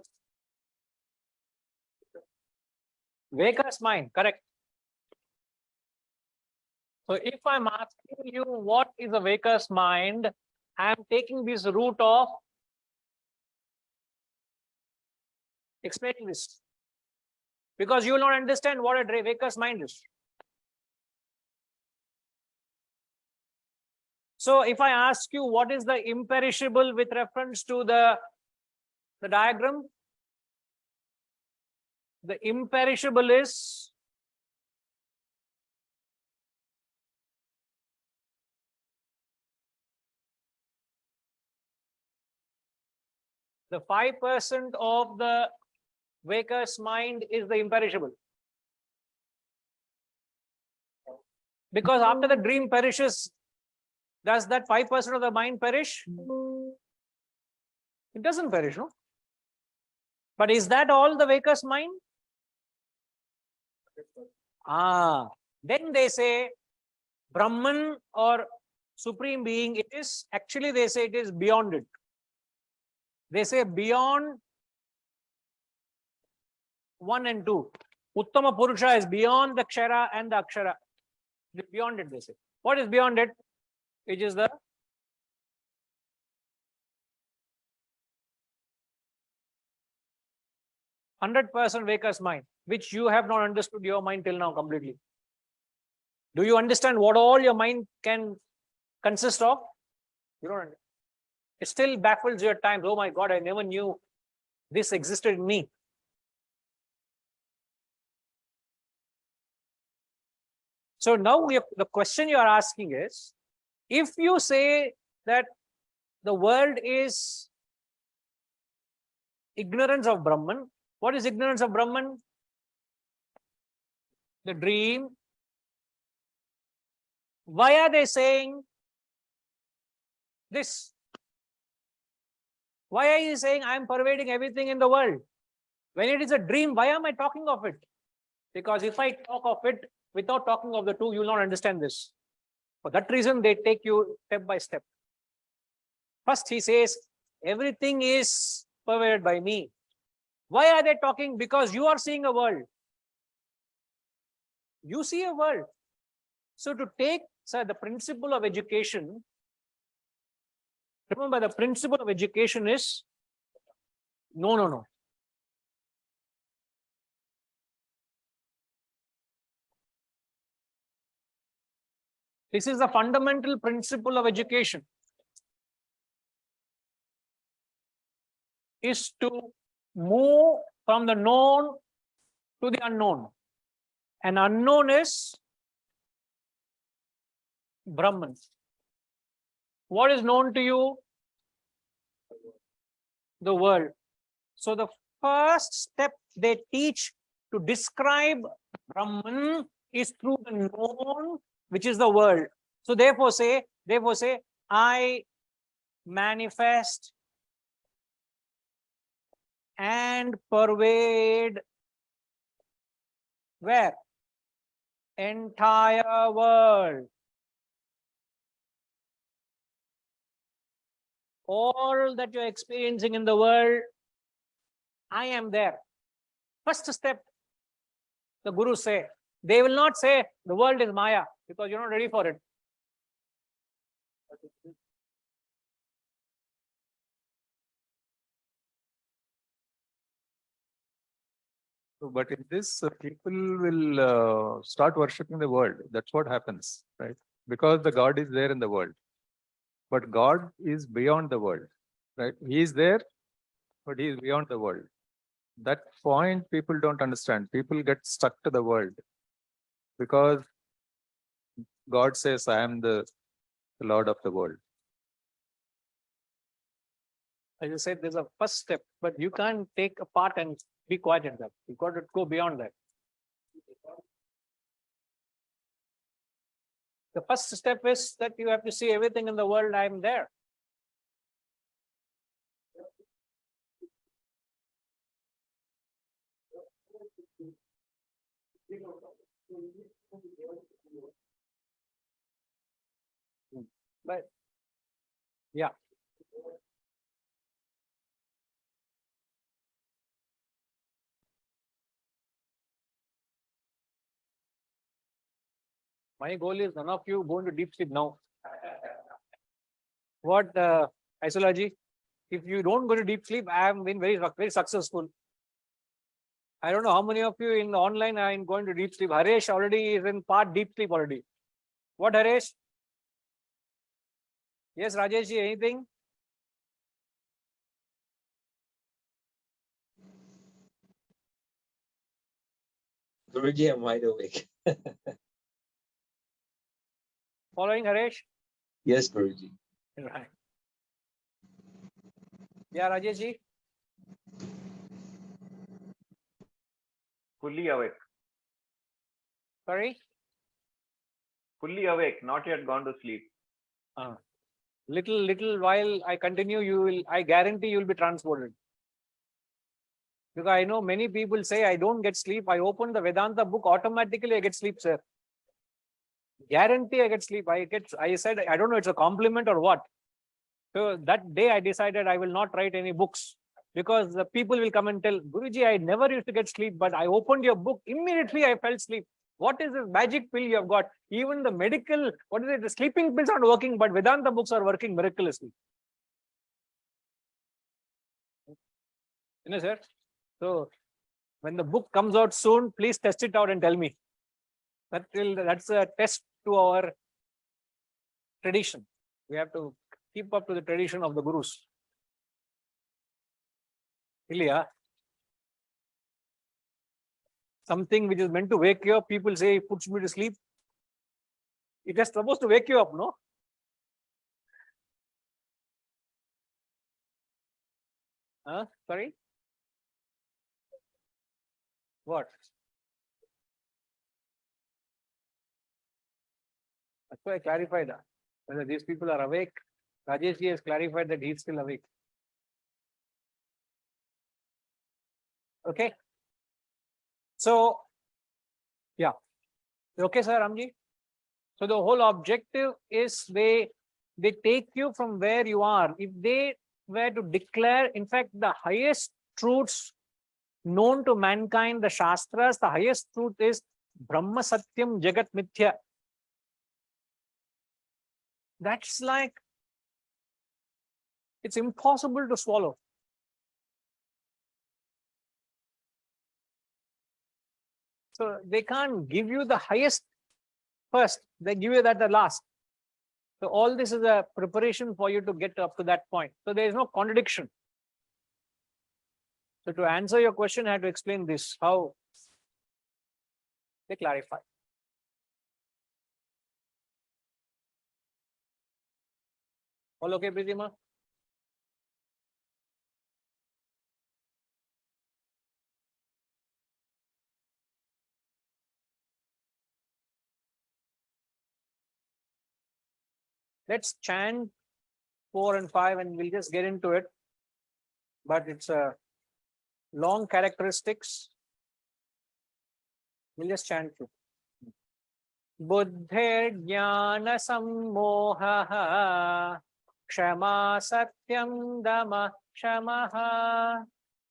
Vaker's mind, correct. So if I'm asking you what is a Vaker's mind, I am taking this route of explaining this. Because you will not understand what a Vaker's mind is. So if I ask you what is the imperishable with reference to the diagram, the imperishable is the 5% of the Vaker's mind is the imperishable. Because after the dream perishes, does that 5% of the mind perish? It doesn't perish, no? But is that all the Vaker's mind? Then they say Brahman or Supreme Being, it is actually, they say it is beyond it. They say beyond 1 and 2. Uttama Purusha is beyond the Kshara and the Akshara. Beyond it, they say. What is beyond it? Which is the 100% Vaker's mind, which you have not understood your mind till now completely. Do you understand what all your mind can consist of? You don't understand. It still baffles you at times. Oh my God, I never knew this existed in me. So now the question you are asking is, if you say that the world is ignorance of Brahman, what is ignorance of Brahman? The dream. Why are they saying this? Why are you saying I am pervading everything in the world? When it is a dream, why am I talking of it? Because if I talk of it without talking of the two, you will not understand this. For that reason, they take you step by step. First, he says, everything is pervaded by me. Why are they talking? Because you are seeing a world. You see a world. So to take, sir, the principle of education, remember the principle of education is, no. This is the fundamental principle of education, is to move from the known to the unknown. And unknown is Brahman. What is known to you? The world. So the first step they teach to describe Brahman is through the known, which is the world. So therefore say, I manifest and pervade where? Entire world. All that you're experiencing in the world, I am there. First step, the gurus say. They will not say the world is Maya, because you're not ready for it. So, but in this, people will start worshipping the world. That's what happens, right? Because the God is there in the world. But God is beyond the world, right? He is there, but he is beyond the world. That point people don't understand. People get stuck to the world because God says, I am the Lord of the world. As I said, there's a first step, but you can't take a part and be quiet in that. You've got to go beyond that. The first step is that you have to see everything in the world, I am there. But yeah. My goal is none of you go into deep sleep now. What isology? If you don't go to deep sleep, I have been very successful. I don't know how many of you in the online are going to deep sleep. Haresh already is in part deep sleep already. What, Haresh? Yes, Rajesh, anything? Guruji, I'm wide awake. Following Haresh? Yes, Guruji. Right. Yeah, Rajesh. Fully awake. Sorry? Fully awake, not yet gone to sleep. Little while I continue, I guarantee you'll be transported. Because I know many people say, I don't get sleep. I open the Vedanta book, automatically I get sleep, sir. Guarantee I get sleep. I said, I don't know, it's a compliment or what. So that day I decided I will not write any books, because the people will come and tell, Guruji, I never used to get sleep, but I opened your book, immediately I felt sleep. What is this magic pill you have got? Even the medical, the sleeping pills aren't working, but Vedanta books are working miraculously. You know, sir? So when the book comes out soon, please test it out and tell me. That's a test to our tradition. We have to keep up to the tradition of the gurus. Ilya, something which is meant to wake you up, people say it puts me to sleep. It is supposed to wake you up, no? Sorry? What? That's why I clarified that. Whether these people are awake. Rajesh has clarified that he's still awake. Okay. So, yeah. Okay, sir, Ramji? So the whole objective is they take you from where you are. If they were to declare, in fact, the highest truths known to mankind, the Shastras, the highest truth is Brahma Satyam Jagat Mithya. That's like, it's impossible to swallow. So they can't give you the highest first, they give you that the last. So all this is a preparation for you to get up to that point. So there is no contradiction. So to answer your question, I have to explain this, how they clarify. All okay, Pritima? Let's chant 4 and 5 and we'll just get into it. But it's a long characteristics. We'll just chant through. Buddhir jnana sammoha kshama satyam dama shamaha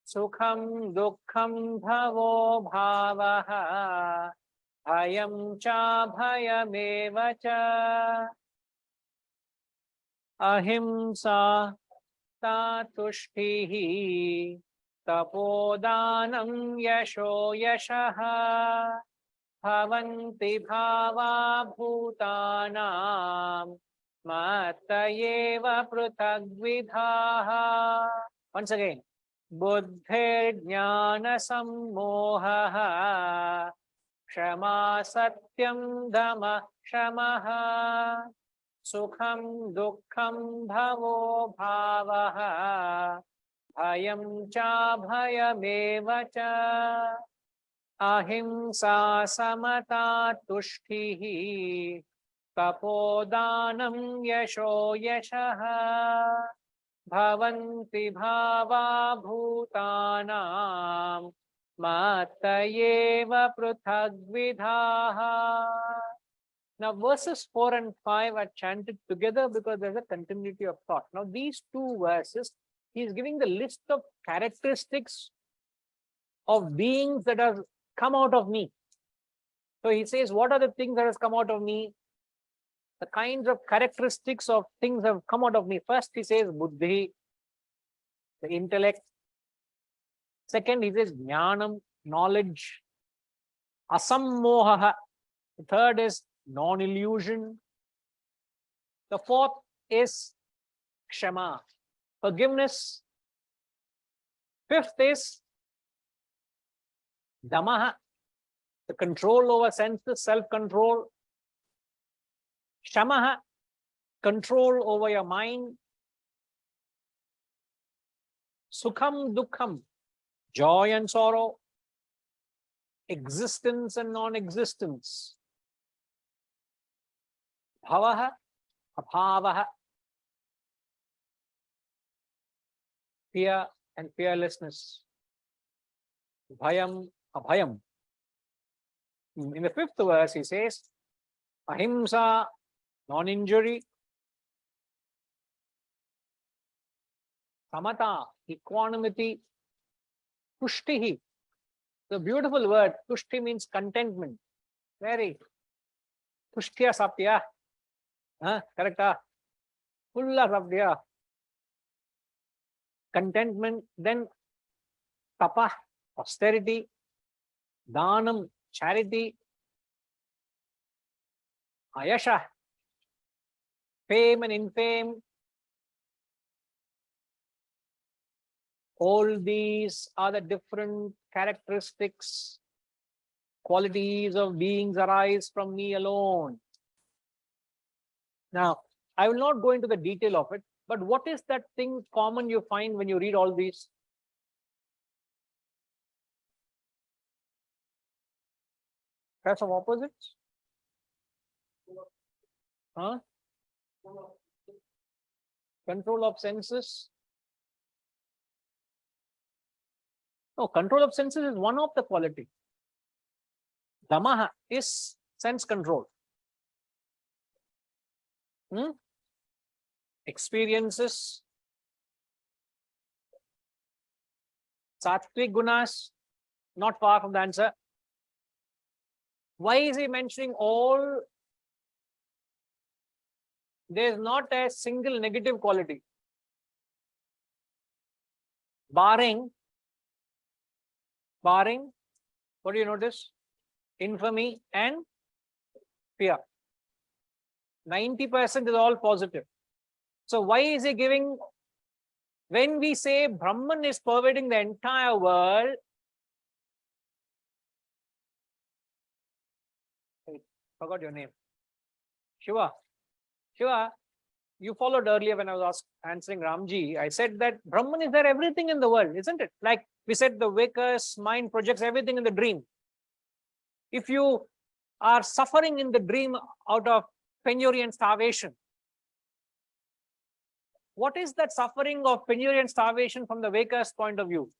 sukham dukkham bhavo bhavaha bhayam cha bhayameva cha ahimsa tatushtihi tapodanam yasho yashaha bhavanti bhava bhutanam matayeva prithagvidhaha. Once again, buddhir jnana sammoha kshama satyam dhamma shamaha sukham dukkham bhavo bhavaha bhayam cha bhayameva cha ahimsa samata tushtihi tapodanam yasho yashaha bhavanti bhava bhutanam matayeva prithagvidhaha. Now verses 4 and 5 are chanted together because there's a continuity of thought. Now these two verses, he is giving the list of characteristics of beings that have come out of me. So he says, what are the things that has come out of me? The kinds of characteristics of things have come out of me. First he says buddhi, the intellect. Second he says jnanam, knowledge. Asammoha. The third is non-illusion. The fourth is kshama, forgiveness. Fifth is damaha, the control over senses, self-control. Shamaha, control over your mind. Sukham, dukkham, joy and sorrow. Existence and non-existence. Bhavaha, abhavaha, fear and fearlessness. Bhayam, abhayam. In the fifth verse, he says, ahimsa, non-injury. Samata, equanimity. Tushtihi, the beautiful word, tushti means contentment. Very. Tushtya sapya. Correct? Fulla sapya. Contentment. Then tapa, austerity. Dhanam, charity. Ayasha, fame and infame. All these are the different characteristics, qualities of beings arise from me alone. Now, I will not go into the detail of it, but what is that thing common you find when you read all these? Pairs of opposites? Control of senses? No, control of senses is one of the quality. Damaha is sense control. Experiences, sattvic gunas, not far from the answer. Why is he mentioning all? There is not a single negative quality. Barring, what do you notice? Infamy and fear. 90% is all positive. So why is he giving, when we say Brahman is pervading the entire world, I forgot your name. Shiva, you followed earlier when I was answering Ramji. I said that Brahman is there everything in the world, isn't it? Like we said, the waker's mind projects everything in the dream. If you are suffering in the dream out of penury and starvation, what is that suffering of penury and starvation from the waker's point of view?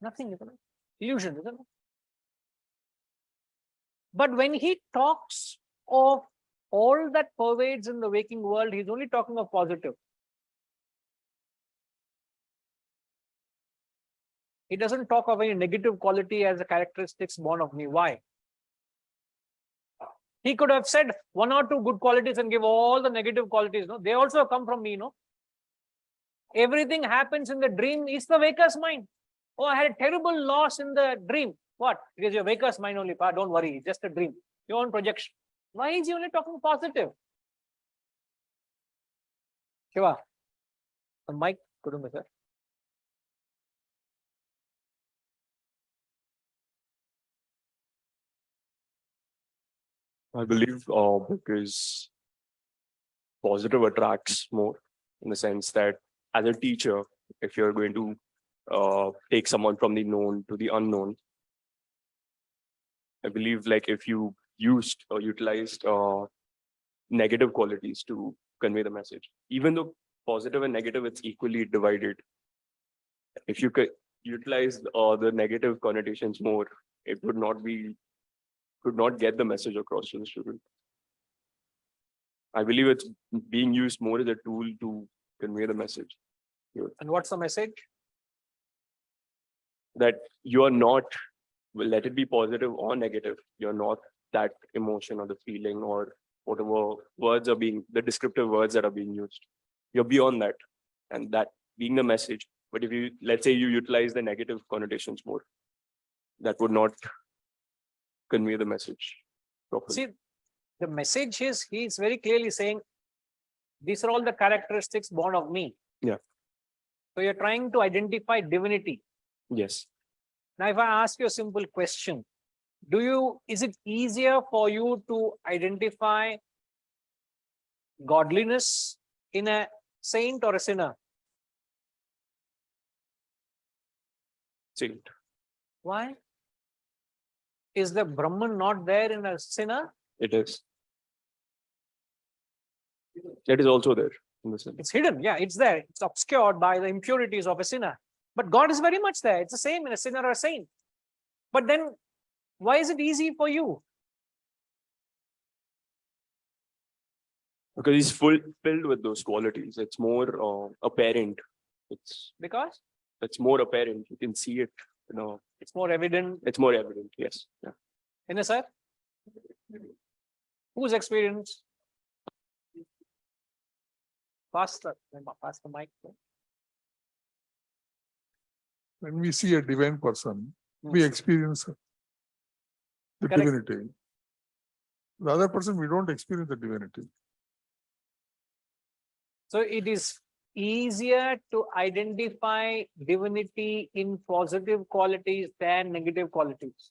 Nothing, isn't it? Illusion, isn't it? But when he talks of all that pervades in the waking world, he's only talking of positive. He doesn't talk of any negative quality as a characteristics born of me. Why? He could have said one or two good qualities and give all the negative qualities. No, they also come from me. No, everything happens in the dream is the waker's mind. Oh, I had a terrible loss in the dream. What? Because your waker's mind only. Don't worry, it's just a dream. Your own projection. Why is he only talking positive? Shiva, the mic couldn't be there. I believe because positive attracts more, in the sense that as a teacher, if you're going to take someone from the known to the unknown, I believe like if you used or utilized negative qualities to convey the message, even though positive and negative, it's equally divided. If you could utilize the negative connotations more, it would not get the message across to the student. I believe it's being used more as a tool to convey the message. And what's the message? That you are not, well, let it be positive or negative, you're not that emotion or the feeling or whatever words are being, the descriptive words that are being used. You're beyond that, and that being the message. But if you, let's say you utilize the negative connotations more, that would not convey the message properly. See, the message is, he's very clearly saying, these are all the characteristics born of me. Yeah. So you're trying to identify divinity. Yes. Now, if I ask you a simple question, is it easier for you to identify godliness in a saint or a sinner? Saint. Why? Is the Brahman not there in a sinner? It is. It is also there in the sense. It's hidden. Yeah, it's there. It's obscured by the impurities of a sinner. But God is very much there. It's the same in a sinner or a saint. But then, why is it easy for you? Because he's filled with those qualities. It's more apparent. Because It's more apparent. You can see it. You know, it's more evident. it's more evident. Yes. Yeah. Inna sir? Whose experience? Pass the mic. When we see a divine person, we experience the Correct. divinity. The other person, we don't experience the divinity. So it is easier to identify divinity in positive qualities than negative qualities.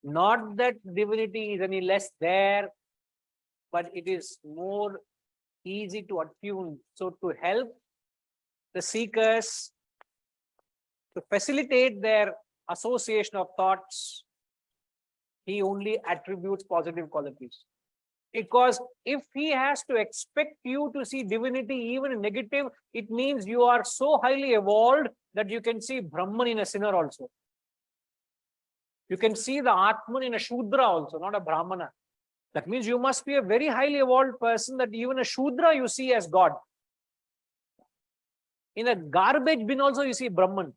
Not that divinity is any less there, but it is more easy to attune. So to help the seekers, to facilitate their association of thoughts, he only attributes positive qualities. Because if he has to expect you to see divinity even in negative, it means you are so highly evolved that you can see Brahman in a sinner also. You can see the Atman in a Shudra also, not a Brahmana. That means you must be a very highly evolved person that even a Shudra you see as God. In a garbage bin also you see Brahman.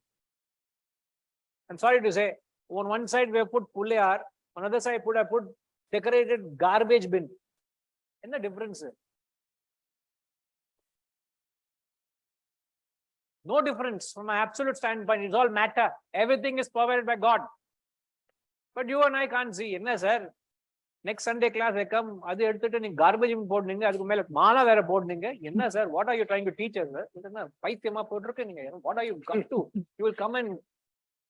I'm sorry to say, on one side we have put Pulayar, on other side I put decorated garbage bin. And the difference is no difference from an absolute standpoint. It's all matter. Everything is provided by God. But you and I can't see. Enna sir? Next Sunday class I come, adu edutittu nee garbage bin podninga, adukku mela mala vera podninga. Enna sir? What are you trying to teach us? Enna paithiyama potrukku neenga. What are you come to? You will come and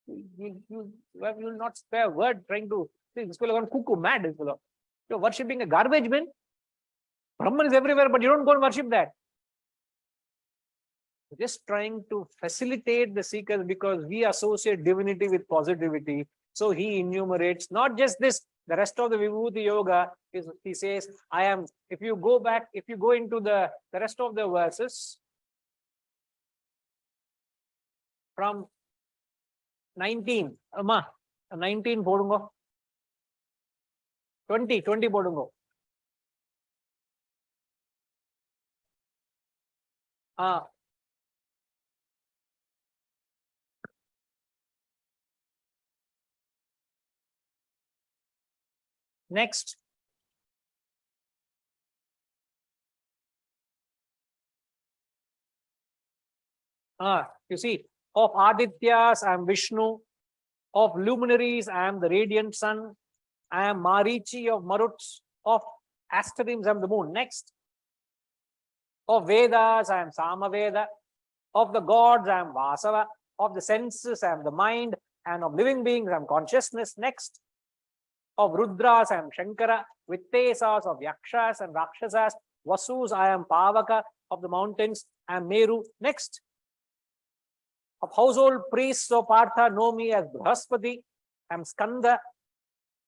you will not spare word trying to see this fellow gone cuckoo mad. This fellow. You're worshipping a garbage bin. Brahman is everywhere, but you don't go and worship that. Just trying to facilitate the seekers because we associate divinity with positivity. So he enumerates not just this, the rest of the Vibhuti Yoga is, he says, I am, if you go back, if you go into the rest of the verses from 19, Amma, 19 podungo, 20 podungo. Next. You see, of Adityas, I am Vishnu. Of luminaries, I am the radiant sun. I am Marichi of Maruts. Of Asterisms, I am the moon. Next. Of Vedas, I am Samaveda. Of the gods, I am Vasava. Of the senses, I am the mind. And of living beings, I am consciousness. Next. Of Rudras, I am Shankara. With Tesas, of Yakshas and Rakshasas. Vasus, I am Pavaka. Of the mountains, I am Meru. Next. Of household priests of Partha, know me as Brahaspati. I am Skanda.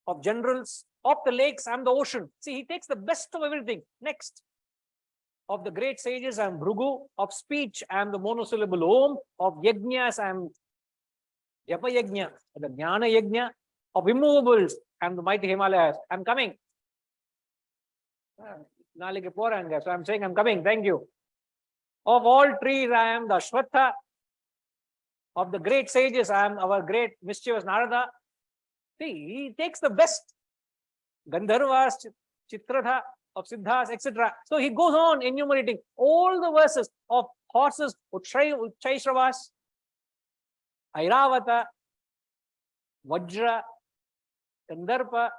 Of generals, of the lakes, I am the ocean. See, he takes the best of everything. Next. Of the great sages, I am Bhrugu. Of speech, I am the monosyllable Om. Of yajnas, I am Yapa Yajna, the Jnana Yajna. Of immovables, I am the mighty Himalayas. I am coming. So I'm saying I'm coming. Thank you. Of all trees, I am the Ashwatha. Of the great sages, I am our great mischievous Narada. See, he takes the best. Gandharvas, Chitratha, of Siddhas, etc. So he goes on enumerating all the verses of horses, Uchchaishravas, Airavata, Vajra, Gandharpa,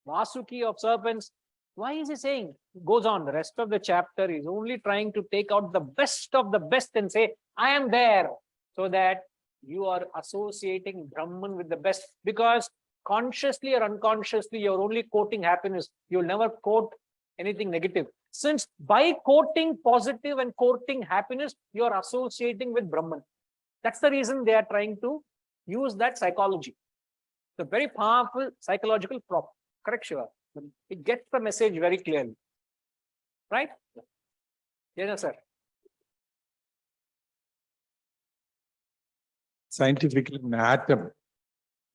Vasuki of serpents. Why is he saying? He goes on. The rest of the chapter is only trying to take out the best of the best and say, I am there. So that you are associating Brahman with the best. Because consciously or unconsciously, you're only quoting happiness. You'll never quote anything negative. Since by quoting positive and quoting happiness, you're associating with Brahman. That's the reason they are trying to use that psychology. It's a very powerful psychological prop. Correct, Shiva? It gets the message very clearly. Right? Yes, sir. Scientifically, an atom,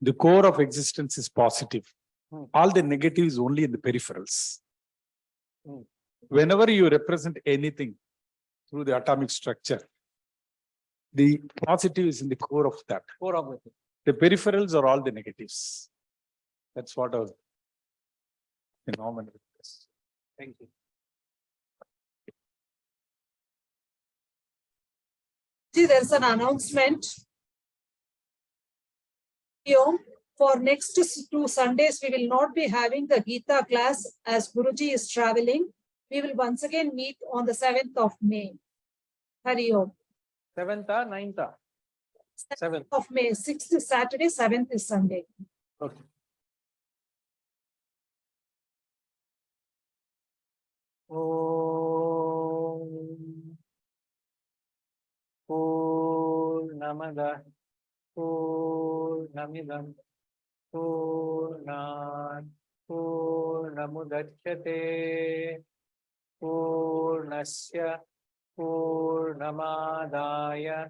the core of existence is positive. All the negative is only in the peripherals. Whenever you represent anything through the atomic structure, the positive is in the core of that. Core of it. The peripherals are all the negatives. That's what a phenomenon is. Thank you. See, there's an announcement. For next 2 Sundays, we will not be having the Gita class as Guruji is traveling. We will once again meet on the 7th of May. Hari Om. 7th or 9th? 7th of May. 6th is Saturday, 7th is Sunday. Okay. Om Purnamada Purnamidam Purnat Purnamudachyate Purnasya Purnamadaya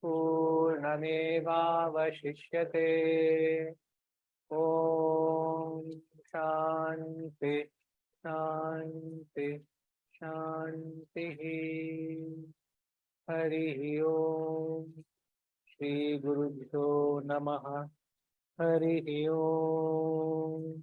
Purnamevavashishyate Om Shanti Shanti. Shanti. Hari Om. Shri Guru Namaha. Hari Om.